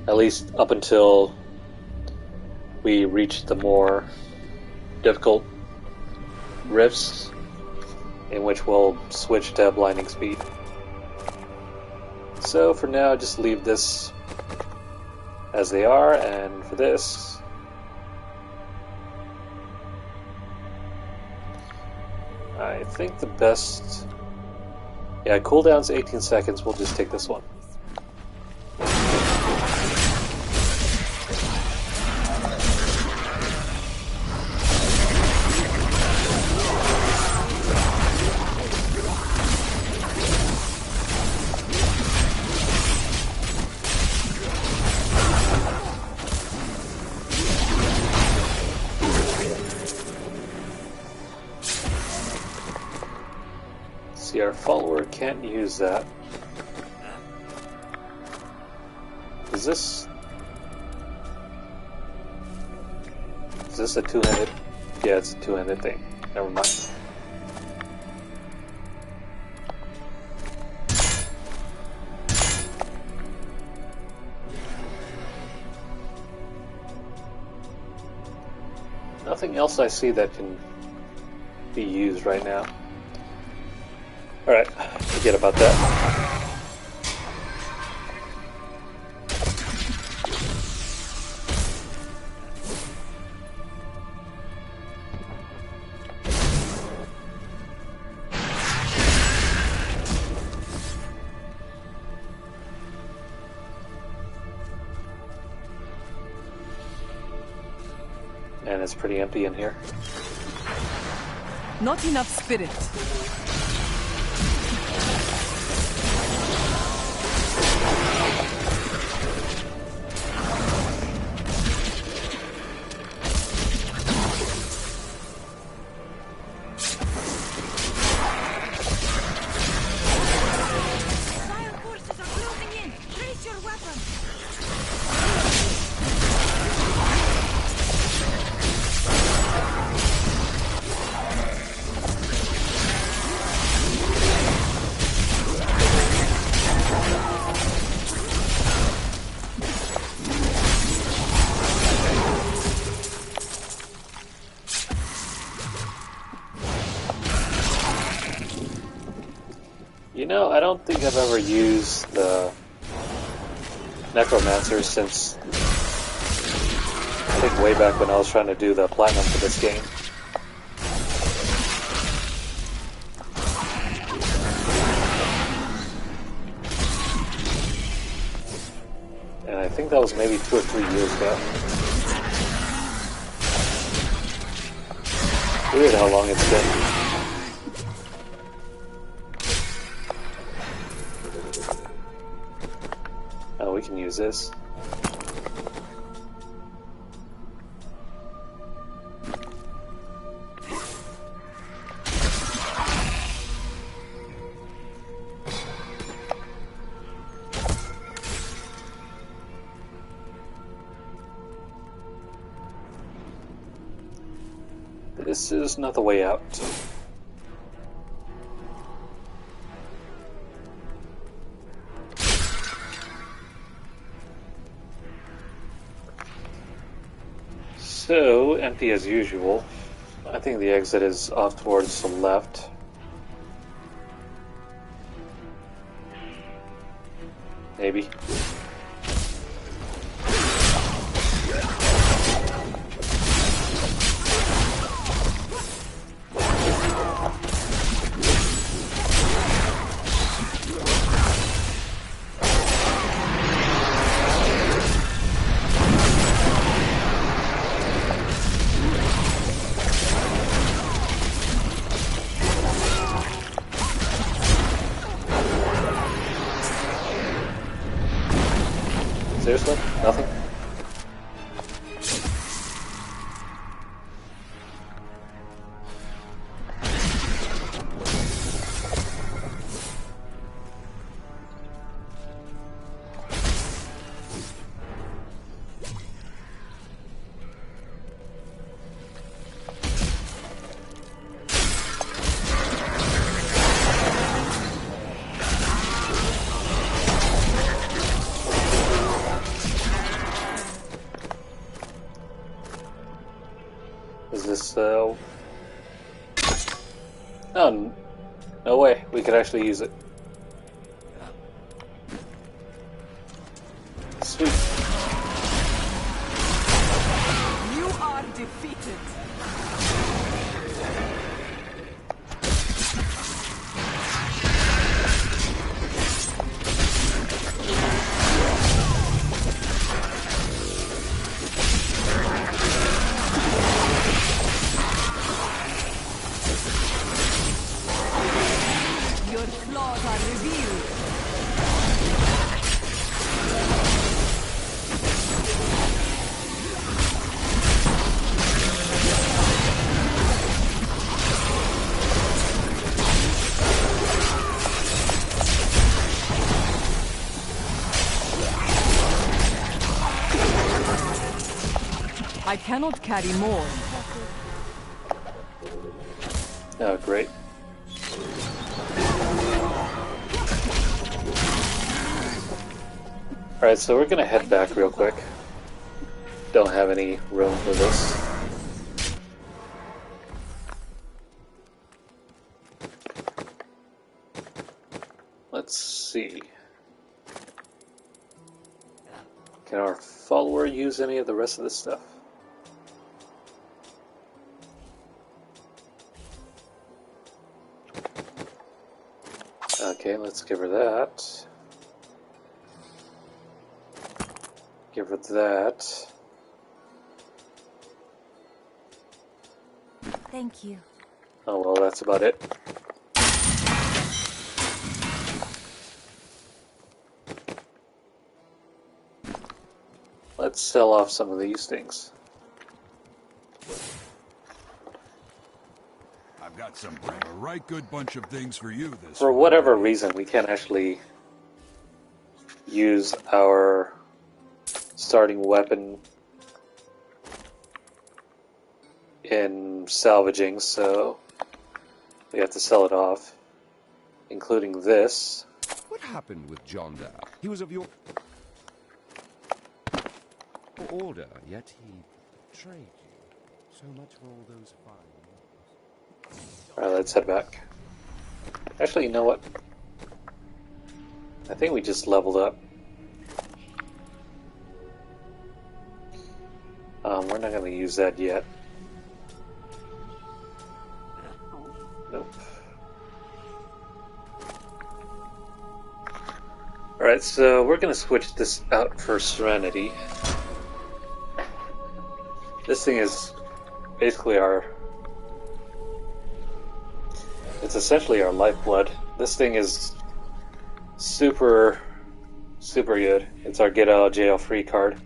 at least up until we reach the more difficult rifts, in which we'll switch to blinding speed. So for now, just leave this as they are, and for this, I think the best... Yeah, cooldown's 18 seconds, we'll just take this one. See, our follower can't use that. Is this a two-handed? Yeah, it's a two-handed thing. Never mind. Nothing else I see that can be used right now. Alright, forget about that. And it's pretty empty in here. Not enough spirit. You know, I don't think I've ever used the Necromancer since I think way back when I was trying to do the platinum for this game. And I think that was maybe 2 or 3 years ago. Weird how long it's been. Oh, we can use this. This is not the way out. So, empty as usual. I think the exit is off towards the left. Maybe. Seriously? Nothing? Is this, Oh, no way. We could actually use it. Sweet. You are defeated. Your flaws are revealed. I cannot carry more. Oh, great. Alright, so we're gonna head back real quick. Don't have any room for this. Let's see. Can our follower use any of the rest of this stuff? Okay, let's give her that. Give her that. Thank you. Oh well, that's about it. Let's sell off some of these things. I've got some a right good bunch of things for you this For whatever reason, we can't actually use our starting weapon in salvaging, so we have to sell it off, including this. What happened with John Dow? He was of your order, yet he betrayed you. So much for all those fine. Alright, let's head back. Actually, you know what? I think we just leveled up. We're not going to use that yet. Nope. Alright, so we're going to switch this out for Serenity. This thing is basically it's essentially our lifeblood. This thing is super good. It's our get out of jail free card.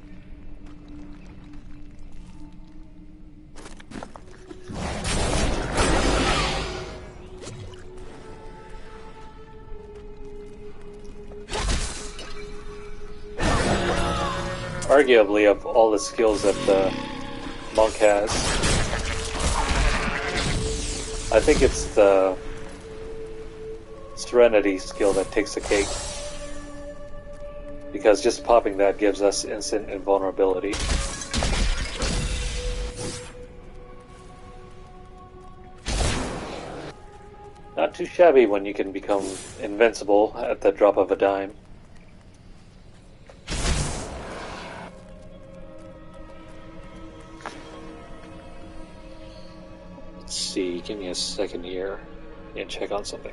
Arguably, of all the skills that the monk has, I think it's the Serenity skill that takes the cake. Because just popping that gives us instant invulnerability. Not too shabby when you can become invincible at the drop of a dime. Let's see, give me a second here and check on something.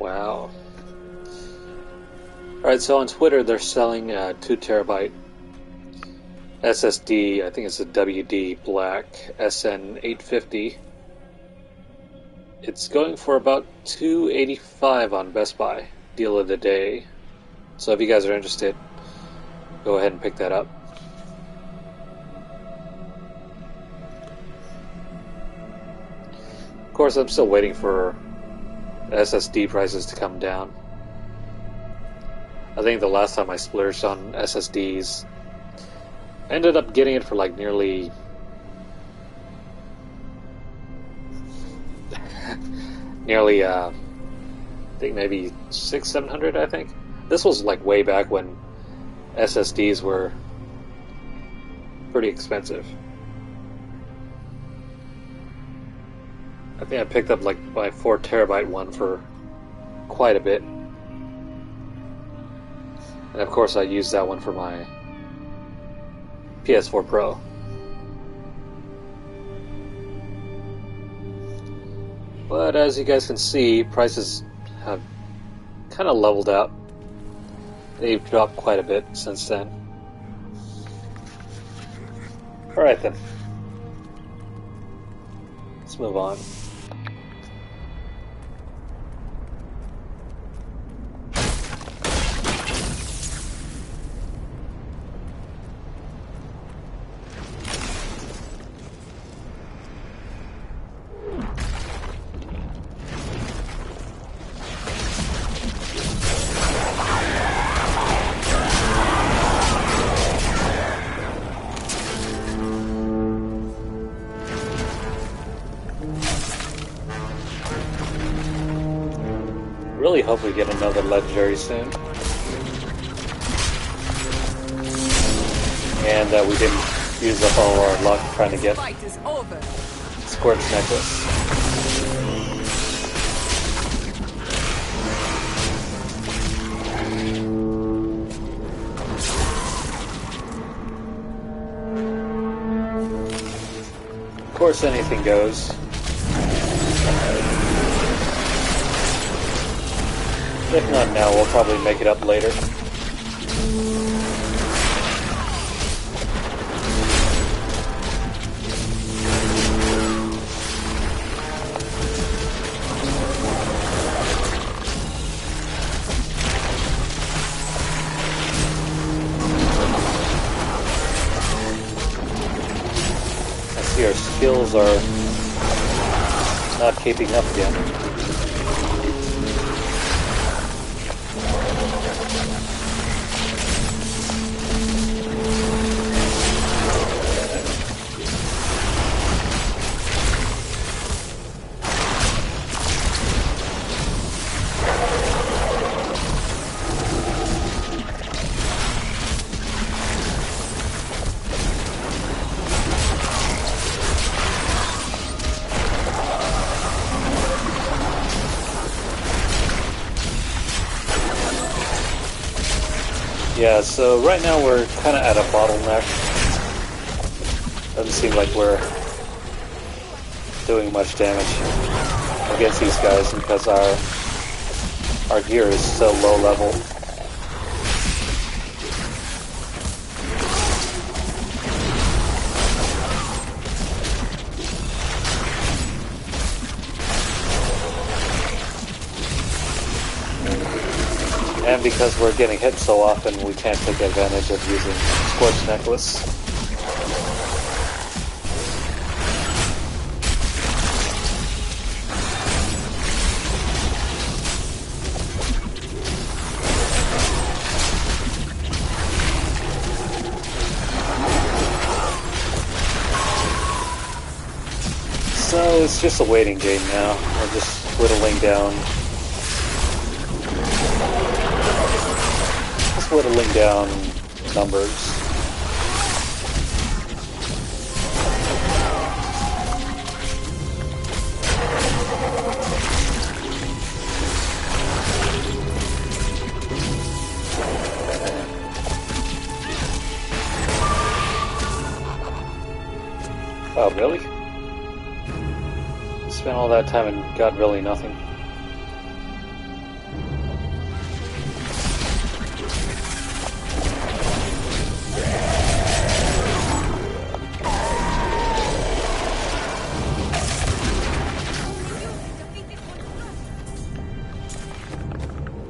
Wow. Alright, so on Twitter they're selling a 2 terabyte SSD, I think it's a WD Black SN850. It's going for about $285 on Best Buy, deal of the day. So if you guys are interested, go ahead and pick that up. Of course, I'm still waiting for SSD prices to come down. I think the last time I splurged on SSDs, I ended up getting it for like nearly I think maybe $600-700. I think this was like way back when SSDs were pretty expensive. I think I picked up like my 4 terabyte one for quite a bit. And of course I used that one for my PS4 Pro. But as you guys can see, prices have kind of leveled out. They've dropped quite a bit since then. Alright then. Let's move on. Really hope we get another legendary soon. And that we didn't use up all our luck trying to get Squirt's necklace. Of course, anything goes. If not now, we'll probably make it up later. I see our skills are not keeping up yet. Yeah, so right now we're kind of at a bottleneck. Doesn't seem like we're doing much damage against these guys because our gear is so low level. And because we're getting hit so often, we can't take advantage of using Scorch Necklace. So it's just a waiting game now. We're just whittling down. Whittling down numbers. Oh, really? Spent all that time and got really nothing.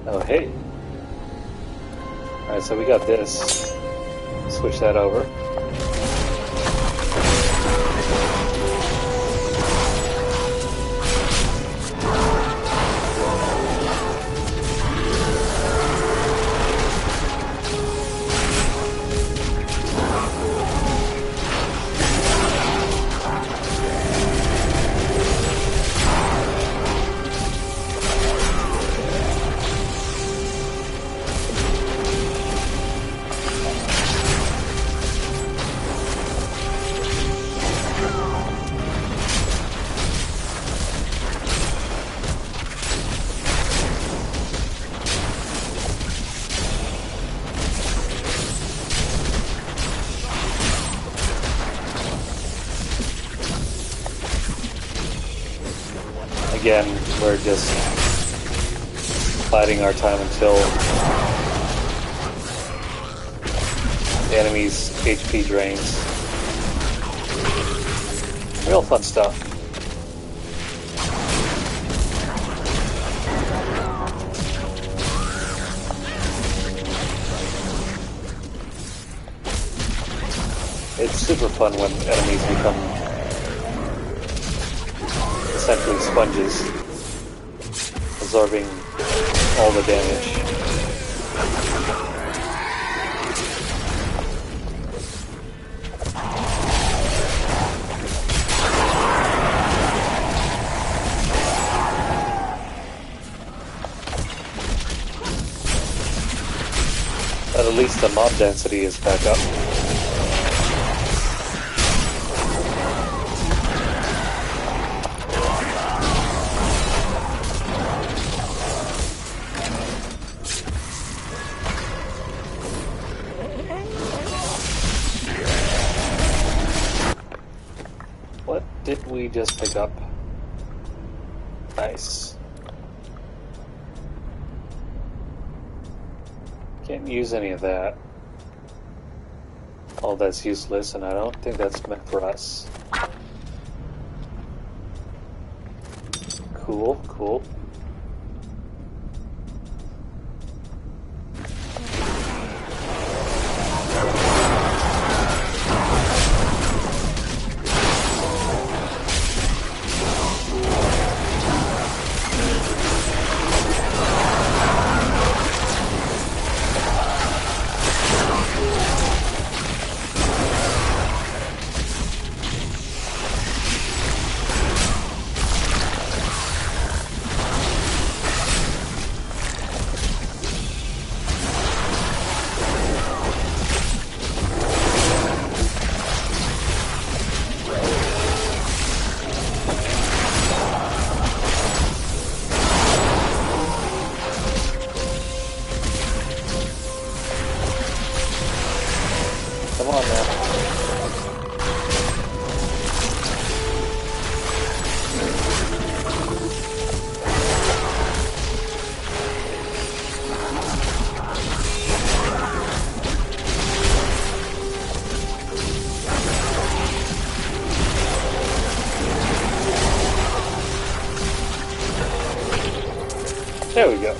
Oh, hey. Alright, so we got this. Switch that over. Again, we're just biding our time until the enemy's HP drains. Real fun stuff. It's super fun when enemies become essentially sponges, absorbing all the damage. But at least the mob density is back up. Did we just pick up? Nice. Can't use any of that. All that's useless, and I don't think that's meant for us. Cool, cool. There we go.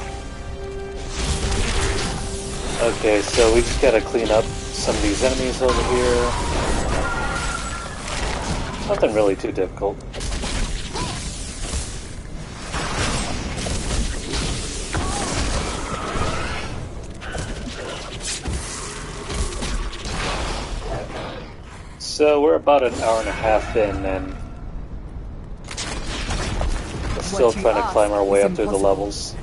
Okay, so we just gotta clean up some of these enemies over here. Nothing really too difficult. So we're about an hour and a half in, and we're still trying to climb our way up through the levels.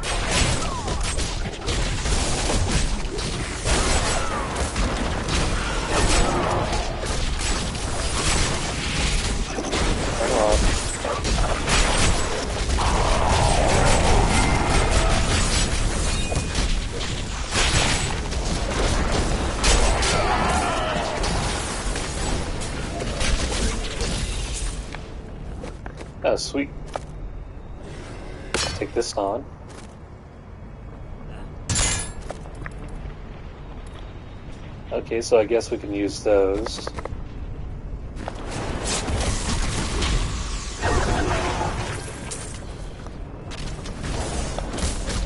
Oh, sweet. Take this on. Okay, so I guess we can use those.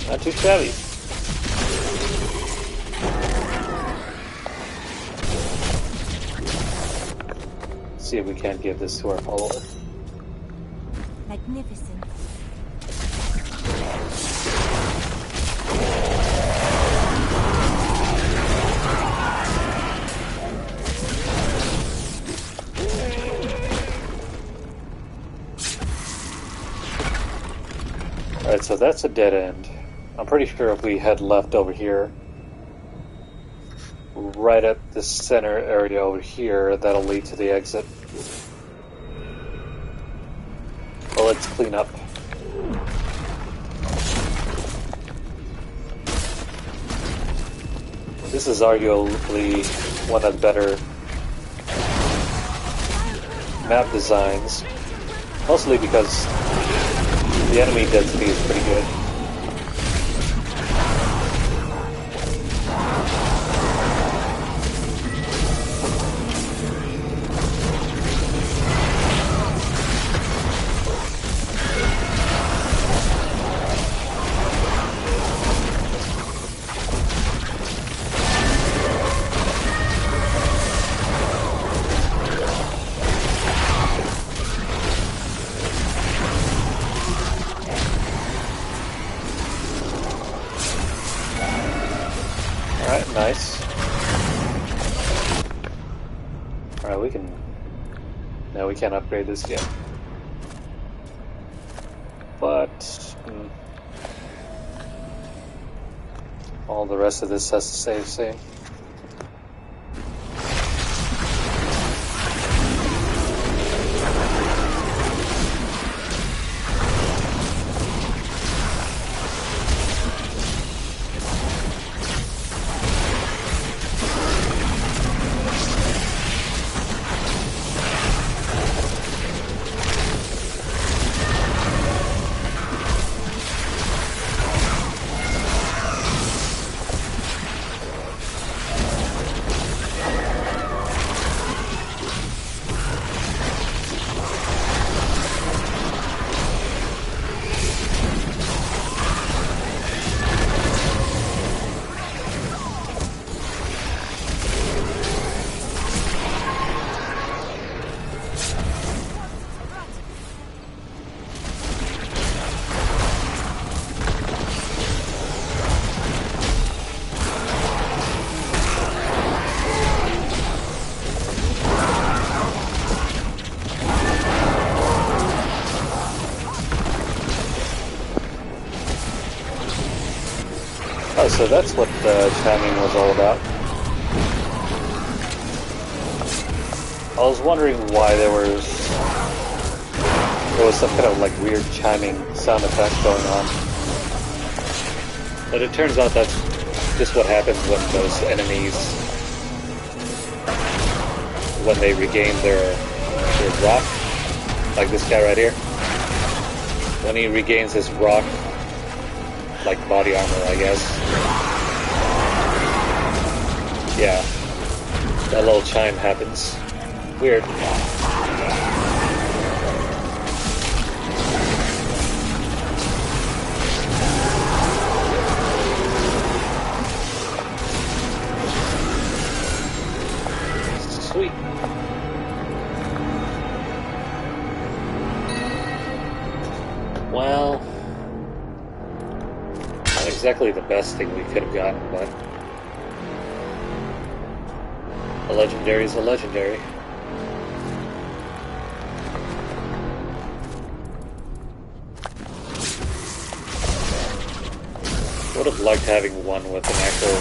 Not too shabby. Let's see if we can't give this to our follower. Magnificent. Alright, so that's a dead end. I'm pretty sure if we head left over here, right at the center area over here, that'll lead to the exit. Well, let's clean up. This is arguably one of the better map designs, mostly because the enemy density is pretty good. Alright, nice. Alright, we can... No, we can't upgrade this yet. But... all the rest of this has to stay the same. Oh, so that's what the chiming was all about. I was wondering why there was some kind of like weird chiming sound effect going on. But it turns out that's just what happens when those enemies, when they regain their rock, like this guy right here. When he regains his rock, like body armor, I guess. Yeah, that little chime happens. Weird. Not exactly the best thing we could have gotten, but a legendary is a legendary. Would have liked having one with an actual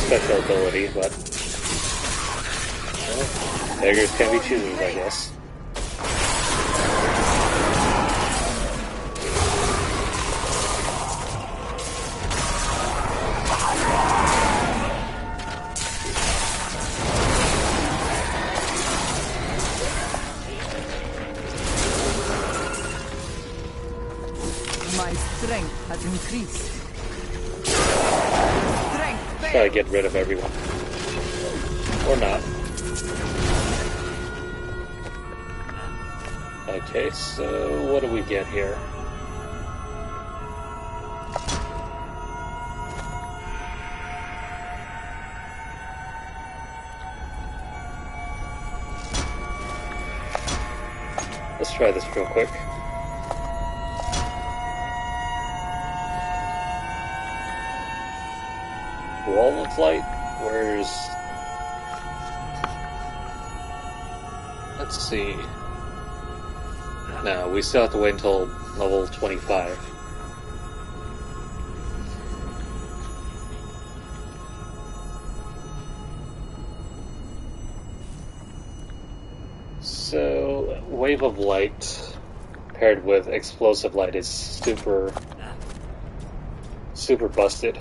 special ability, but well, beggars can be choosers, I guess. My strength has increased. Try to get rid of everyone. Or not. Okay, so what do we get here? Let's try this real quick. Wall of Light? Where's... Let's see... No, we still have to wait until level 25. So, Wave of Light paired with Explosive Light is super busted.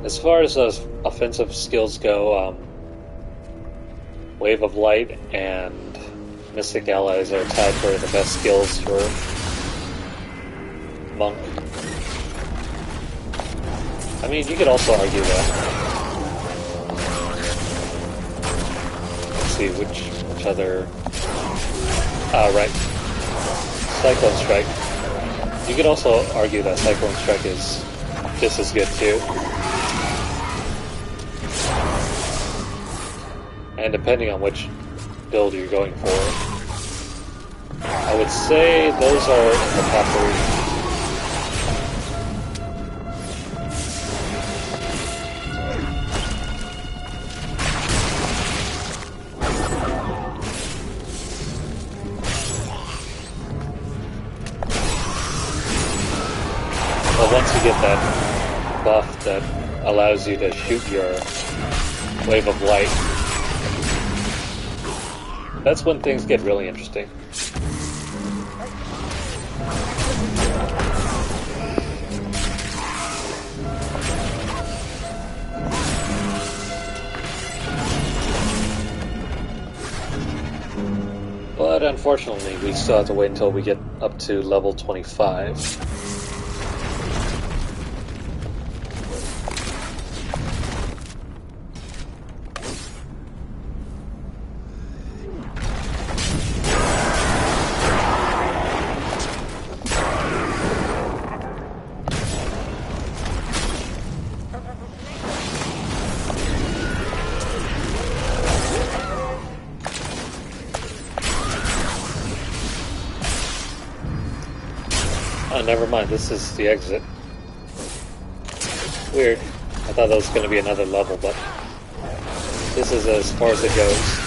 As far as offensive skills go, Wave of Light and Mystic Allies are tied for the best skills for Monk. I mean, you could also argue that. Let's see, which other... Ah, right. Cyclone Strike. You could also argue that Cyclone Strike is just as good, too. And depending on which build you're going for, I would say those are in the top 3. But once you get that buff that allows you to shoot your Wave of Light, that's when things get really interesting. But unfortunately, we still have to wait until we get up to level 25. Oh, never mind, this is the exit. Weird. I thought that was going to be another level, but this is as far as it goes.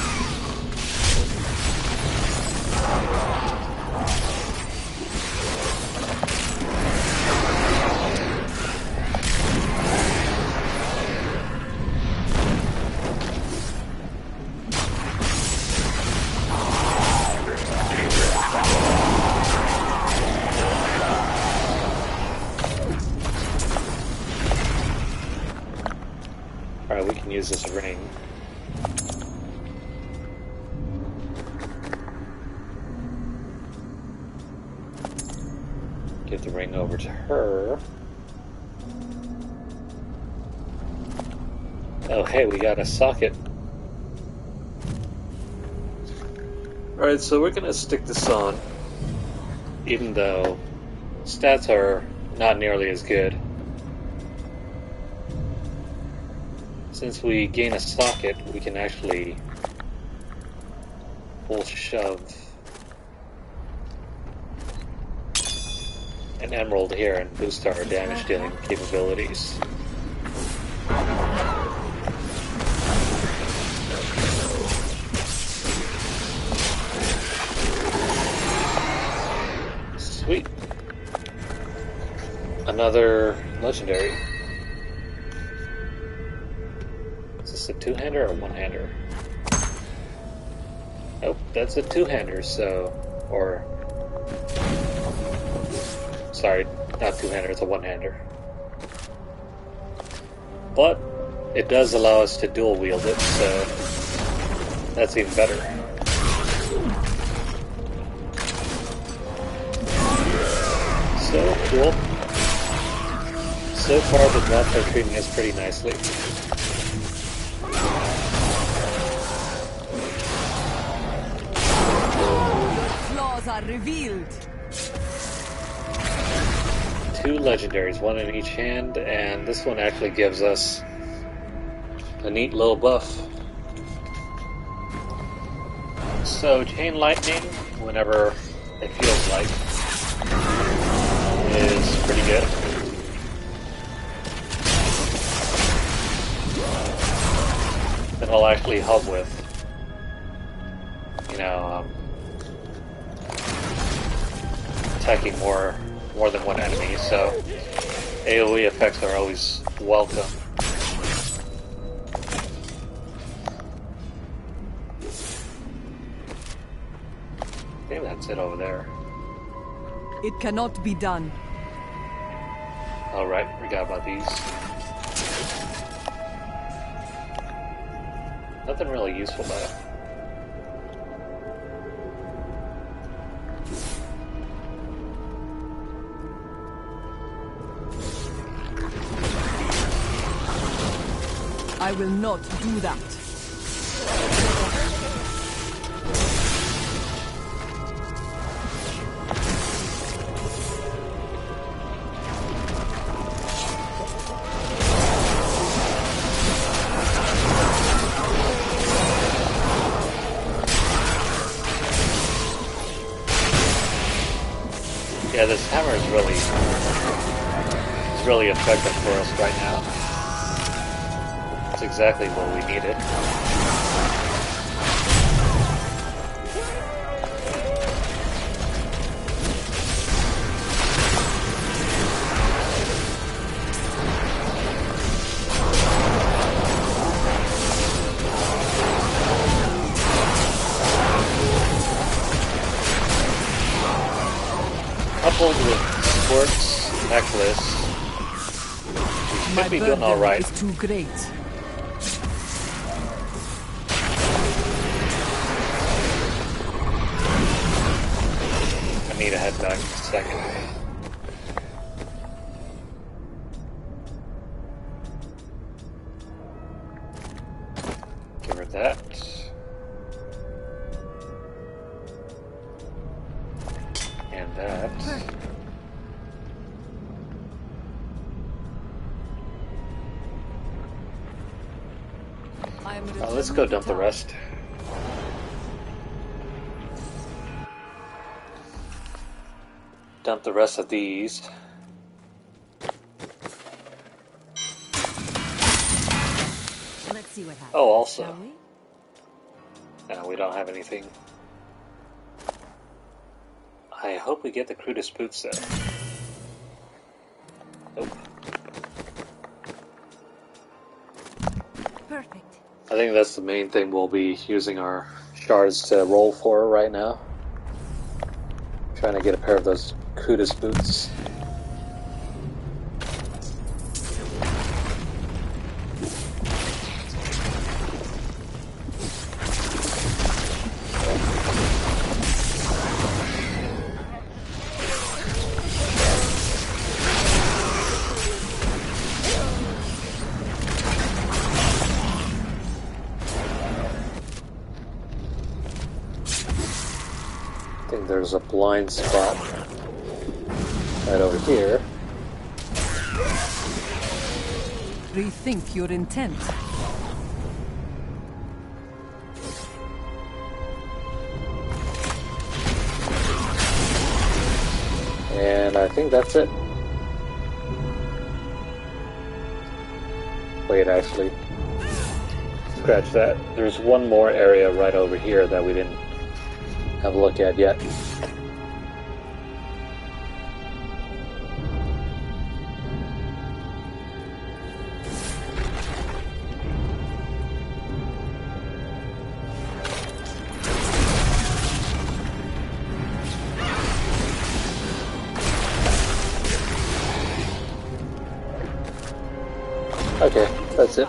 Alright, we can use this ring. Give the ring over to her. Oh, hey, we got a socket. Alright, so we're gonna stick this on, even though stats are not nearly as good. Since we gain a socket, we can actually we'll shove an emerald here and boost our damage dealing capabilities. Sweet. Another legendary. Is this a two-hander or a one-hander? Nope, that's a two-hander, so... or... sorry, not two-hander, it's a one-hander. But it does allow us to dual wield it, so that's even better. So cool. So far the drops are treating us pretty nicely. Flaws are revealed. 2 legendaries, 1 in each hand, and this one actually gives us a neat little buff. So chain lightning, whenever it feels like, is pretty good. And it'll actually help with, you know, attacking more than one enemy, so AoE effects are always welcome. I think that's it over there. It cannot be done. Alright, forgot about these. Nothing really useful though. I will not do that. Yeah, this hammer is really effective for us right now. It's exactly what we needed. Coupled with Squirt's necklace, we should be doing alright. Is too great. I need to head back in a second. Give her that. And that. Let's go dump the rest. Dump the rest of these. Let's see what happens. Oh, also. Shall we? No, we don't have anything. I hope we get the crudest boots though. Nope. Perfect. I think that's the main thing we'll be using our shards to roll for right now. Trying to get a pair of those crudest boots. I think there's a blind spot right over here. Rethink your intent. And I think that's it. Wait, actually. Scratch that. There's one more area right over here that we didn't have a look at yet. Okay, that's it.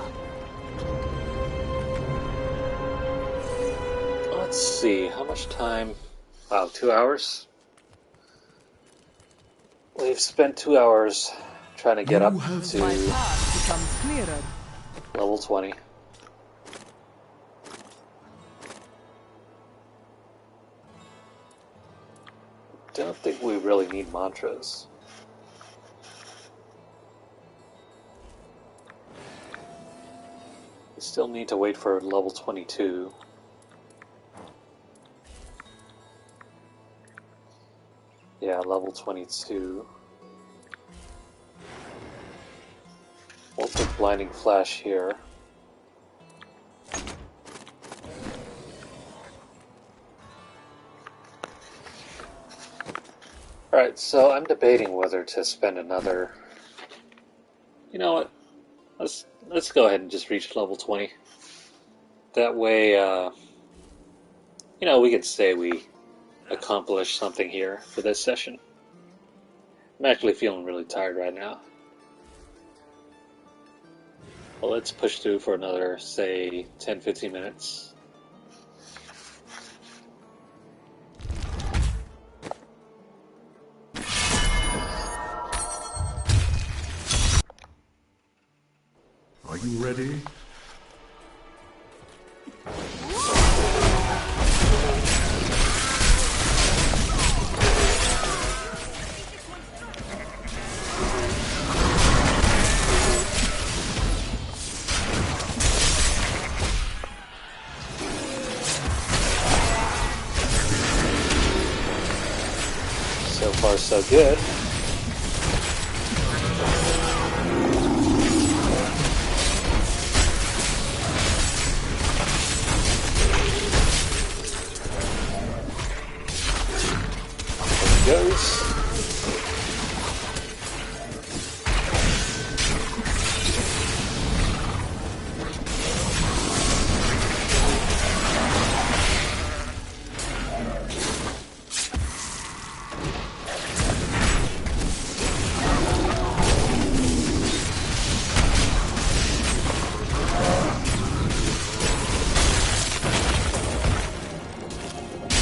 Let's see, how much time? Wow, 2 hours? We've spent 2 hours trying to get up to My path becomes clearer. level 20. Don't think we really need mantras. We still need to wait for level 22. Yeah, level 22. We'll put blinding flash here. Alright, so I'm debating whether to spend another... You know what? Let's go ahead and just reach level 20. That way, we can say we accomplished something here for this session. I'm actually feeling really tired right now. Well, let's push through for another, say, 10-15 minutes. Are you ready? So far, so good. There he goes.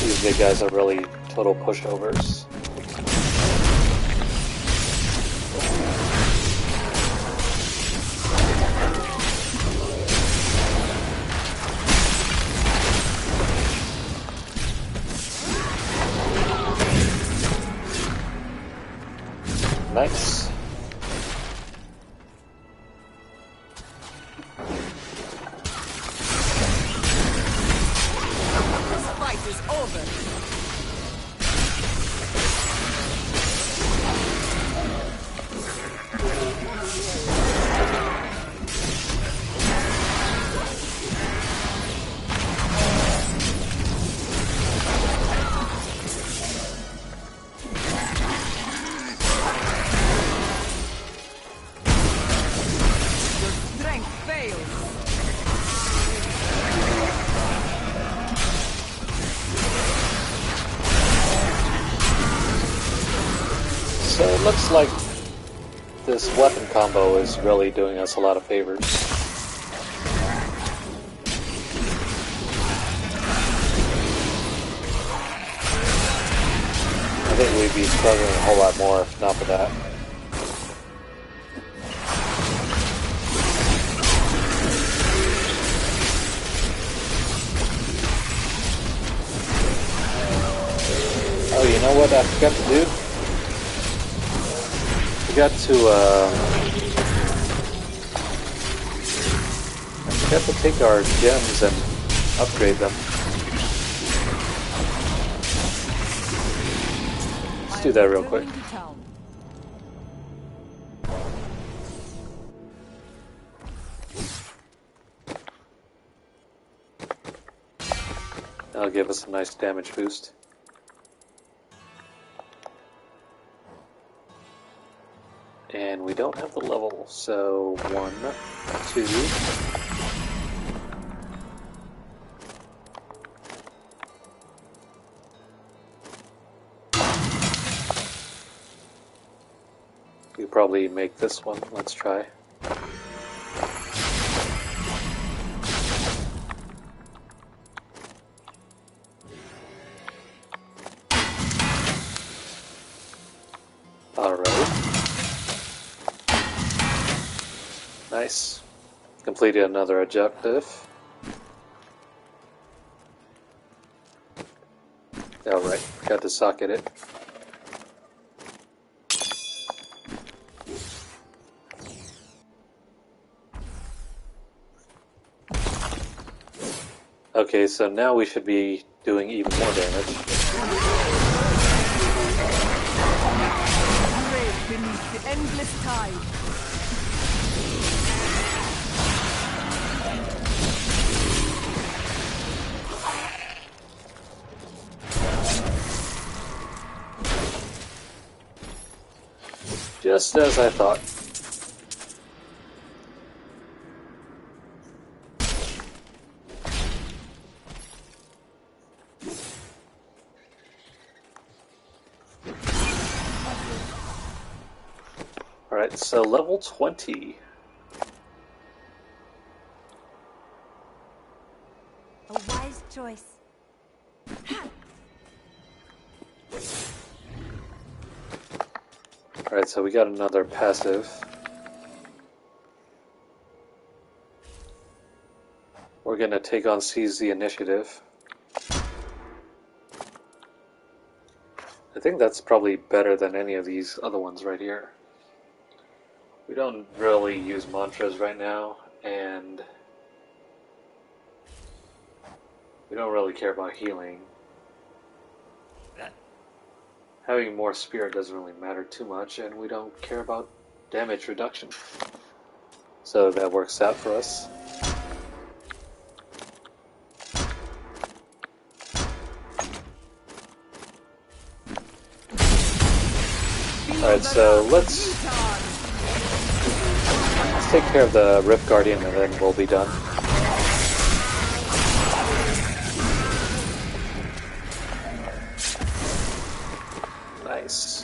These big guys are really total pushovers. Nice. This fight is over. Strength fails. So it looks like this weapon combo is really doing us a lot of favors. I think we'd be struggling a whole lot more if not for that. Oh, you know what I forgot to do? Forgot to take our gems and upgrade them. Let's do that real quick. Going to town. That'll give us a nice damage boost. And we don't have the level, so 1, 2. We probably make this one. Let's try. Alright. Nice. Completed another objective. Alright, forgot to socket it. Okay, so now we should be doing even more damage. Brave beneath the endless tide. Just as I thought. Alright, so level 20. A wise choice. Alright, so we got another passive. We're gonna take on Seize the Initiative. I think that's probably better than any of these other ones right here. We don't really use mantras right now, and we don't really care about healing. Having more spirit doesn't really matter too much, and we don't care about damage reduction. So that works out for us. Alright, so let's take care of the Rift Guardian and then we'll be done. Nice.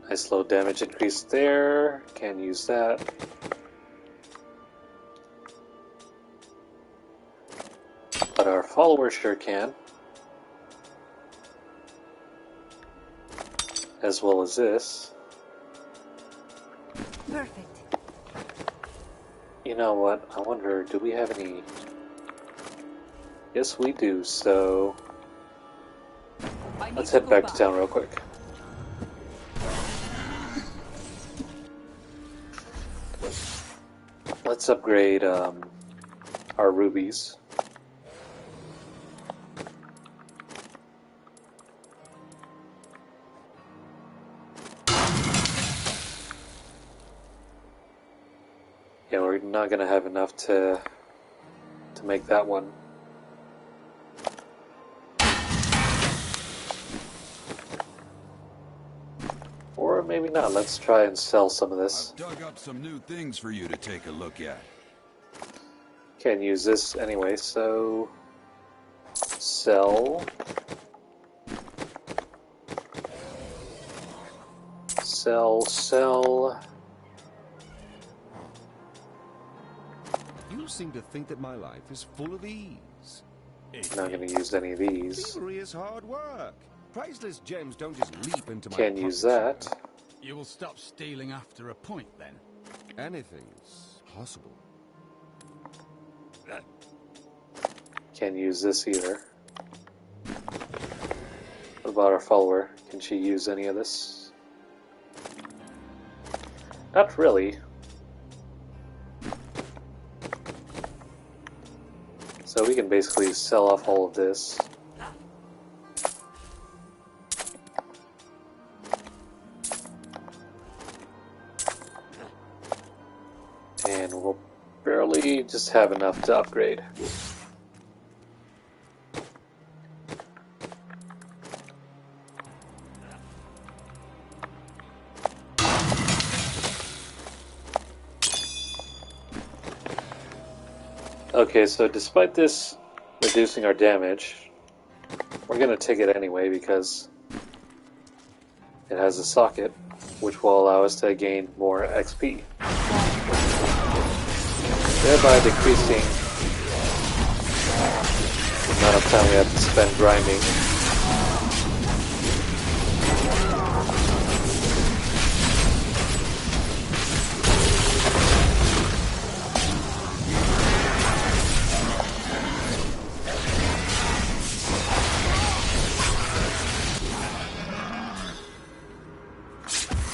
Nice low damage increase there. Can't use that. But our followers sure can. As well as this. Perfect. You know what? I wonder, do we have any... Yes, we do, so... Let's head back to town real quick. Let's upgrade our rubies. Yeah, we're not gonna have enough to make that one. Or maybe not. Let's try and sell some of this. I've dug up some new things for you to take a look at. Can't use this anyway, so... Sell. Sell. You seem to think that my life is full of ease. Not going to use any of these. Thievery is hard work. Priceless gems don't just leap into my Can't use pockets. that. You will stop stealing after a point, then? Anything's possible. Can't use this either. What about our follower? Can she use any of this? Not really. So we can basically sell off all of this. And we'll barely just have enough to upgrade. Okay, so despite this reducing our damage, we're going to take it anyway because it has a socket, which will allow us to gain more XP, thereby decreasing the amount of time we have to spend grinding.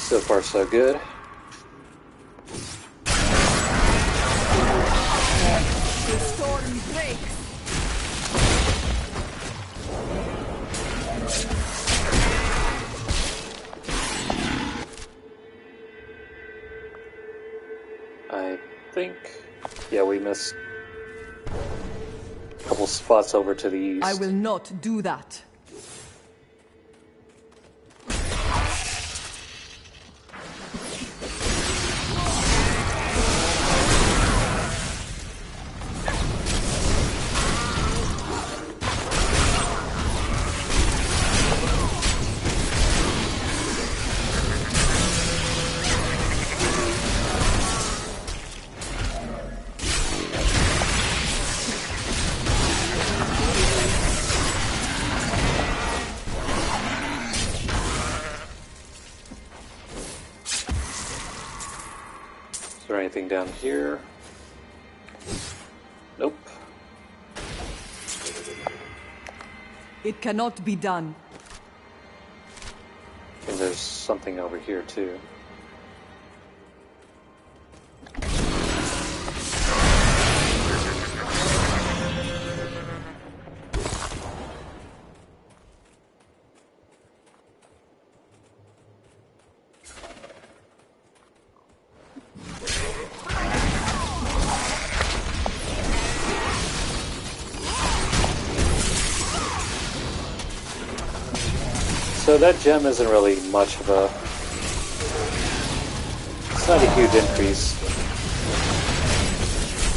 So far, so good. The storm breaks. I think, yeah, we missed a couple spots over to the east. I will not do that. Is there anything down here? Nope. It cannot be done. And there's something over here too. So that gem isn't really much of a... It's not a huge increase.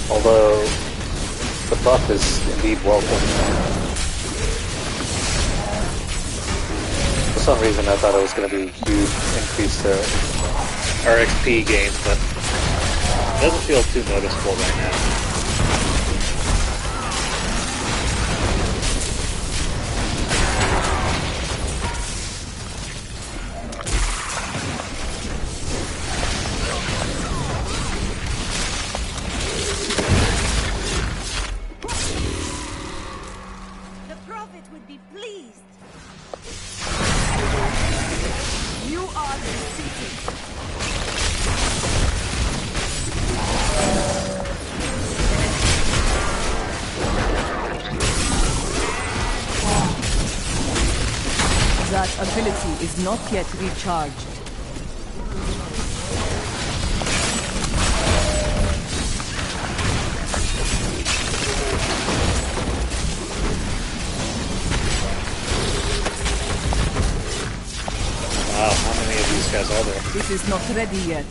Although the buff is indeed welcome. For some reason I thought it was going to be a huge increase to our XP gains, but it doesn't feel too noticeable right now. That ability is not yet recharged. Wow, how many of these guys are there? It is not ready yet.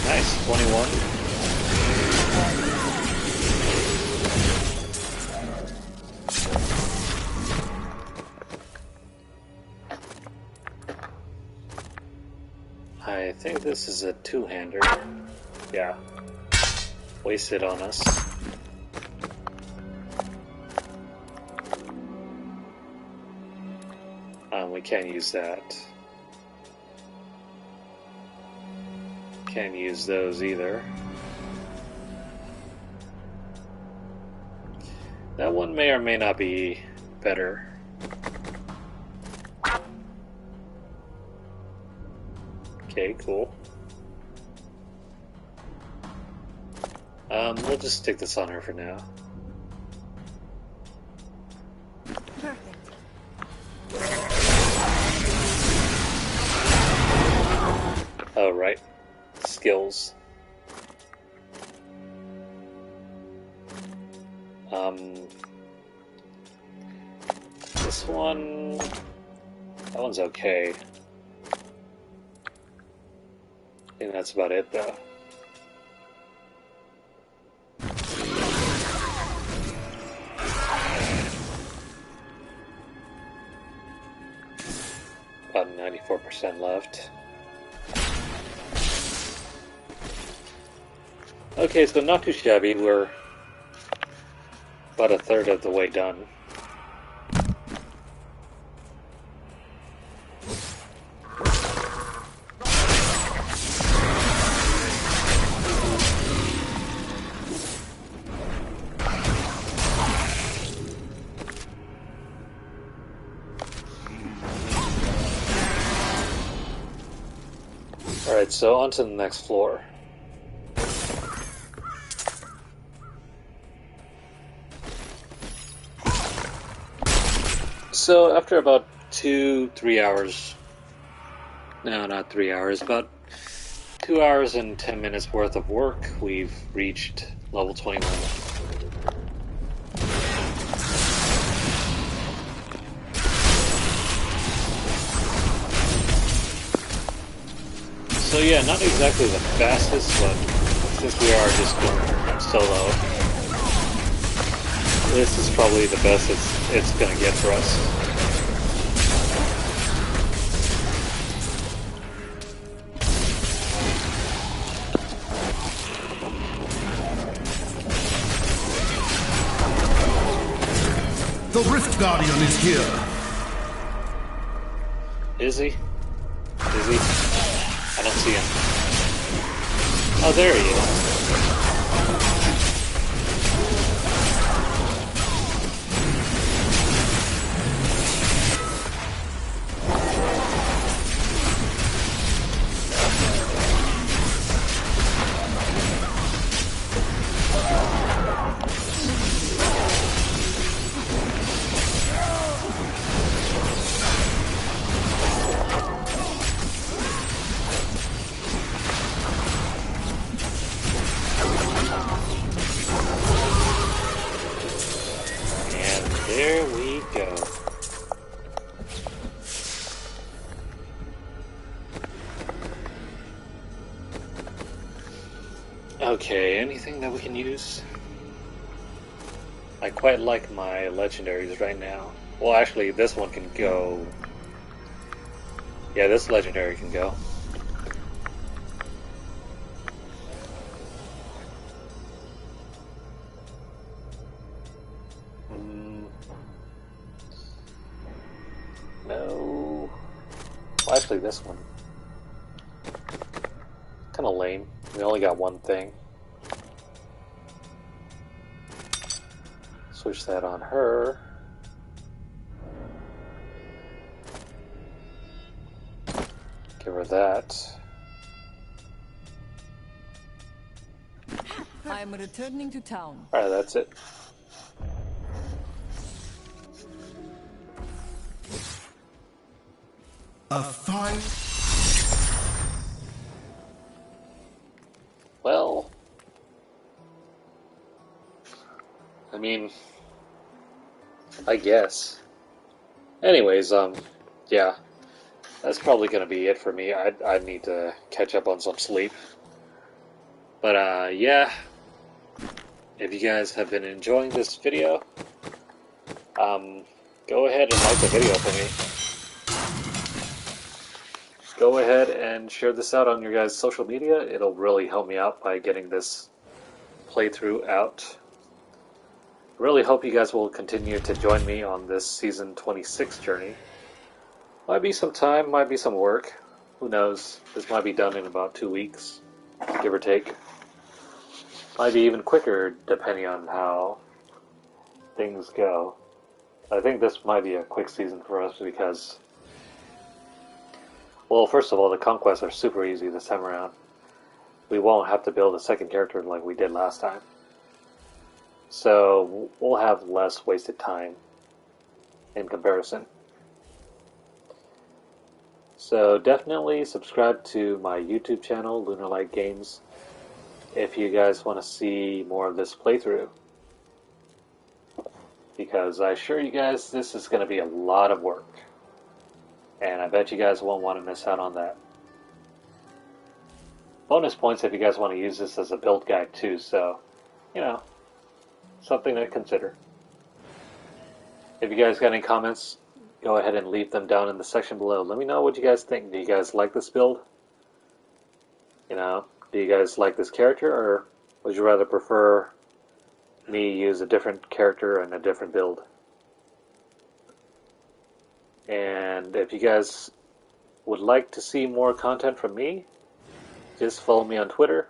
Nice, 21. I think this is a two-hander. Yeah. Wasted on us. We can't use that. Can't use those either. That one may or may not be better. Okay, cool. We'll just stick this on her for now. Perfect. Oh, right. Skills. This one... That one's okay. I think that's about it, though. About 94% left. Okay, so not too shabby. We're about a third of the way done. Alright, so on to the next floor. So after about 2-3 hours, no, not 3 hours, about 2 hours and 10 minutes worth of work, we've reached level 21. So yeah, not exactly the fastest, but since we are just going solo, this is probably the best it's gonna get for us. The Rift Guardian is here. Is he? Is he? I don't see him. Oh, there he is. There we go. Okay, anything that we can use? I quite like my legendaries right now. Well, actually, this one can go... Yeah, this legendary can go. No. Well, actually, this one. Kind of lame. We only got one thing. Switch that on her. Give her that. I am returning to town. Alright, that's it. A fine... Well... I mean... I guess. Anyways, yeah. That's probably gonna be it for me. I need to catch up on some sleep. But, yeah. If you guys have been enjoying this video, go ahead and like the video for me. Go ahead and share this out on your guys' social media. It'll really help me out by getting this playthrough out. I really hope you guys will continue to join me on this Season 26 journey. Might be some time, might be some work. Who knows? This might be done in about 2 weeks, give or take. Might be even quicker, depending on how things go. I think this might be a quick season for us because Well, first of all, the conquests are super easy this time around. We won't have to build a second character like we did last time. So we'll have less wasted time in comparison. So definitely subscribe to my YouTube channel, Lunarlight Games, if you guys want to see more of this playthrough. Because I assure you guys this is going to be a lot of work. And I bet you guys won't want to miss out on that. Bonus points if you guys want to use this as a build guide too, so, you know, something to consider. If you guys got any comments, go ahead and leave them down in the section below. Let me know what you guys think. Do you guys like this build? You know, do you guys like this character, or would you rather prefer me use a different character and a different build? And if you guys would like to see more content from me, just follow me on Twitter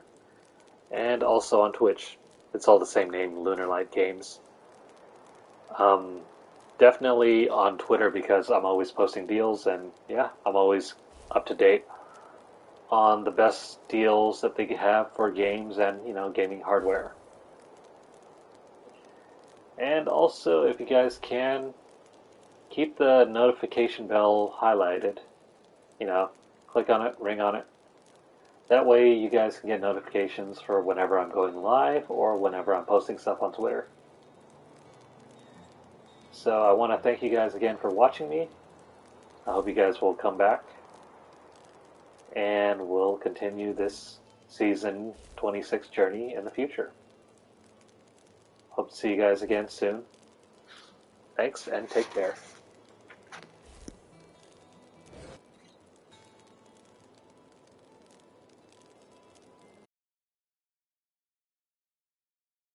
and also on Twitch. It's all the same name, Lunarlight Games. Definitely on Twitter because I'm always posting deals, and yeah, I'm always up to date on the best deals that they have for games and, you know, gaming hardware. And also, if you guys can, keep the notification bell highlighted. You know, click on it, ring on it. That way you guys can get notifications for whenever I'm going live or whenever I'm posting stuff on Twitter. So I want to thank you guys again for watching me. I hope you guys will come back. And we'll continue this Season 26 journey in the future. Hope to see you guys again soon. Thanks and take care.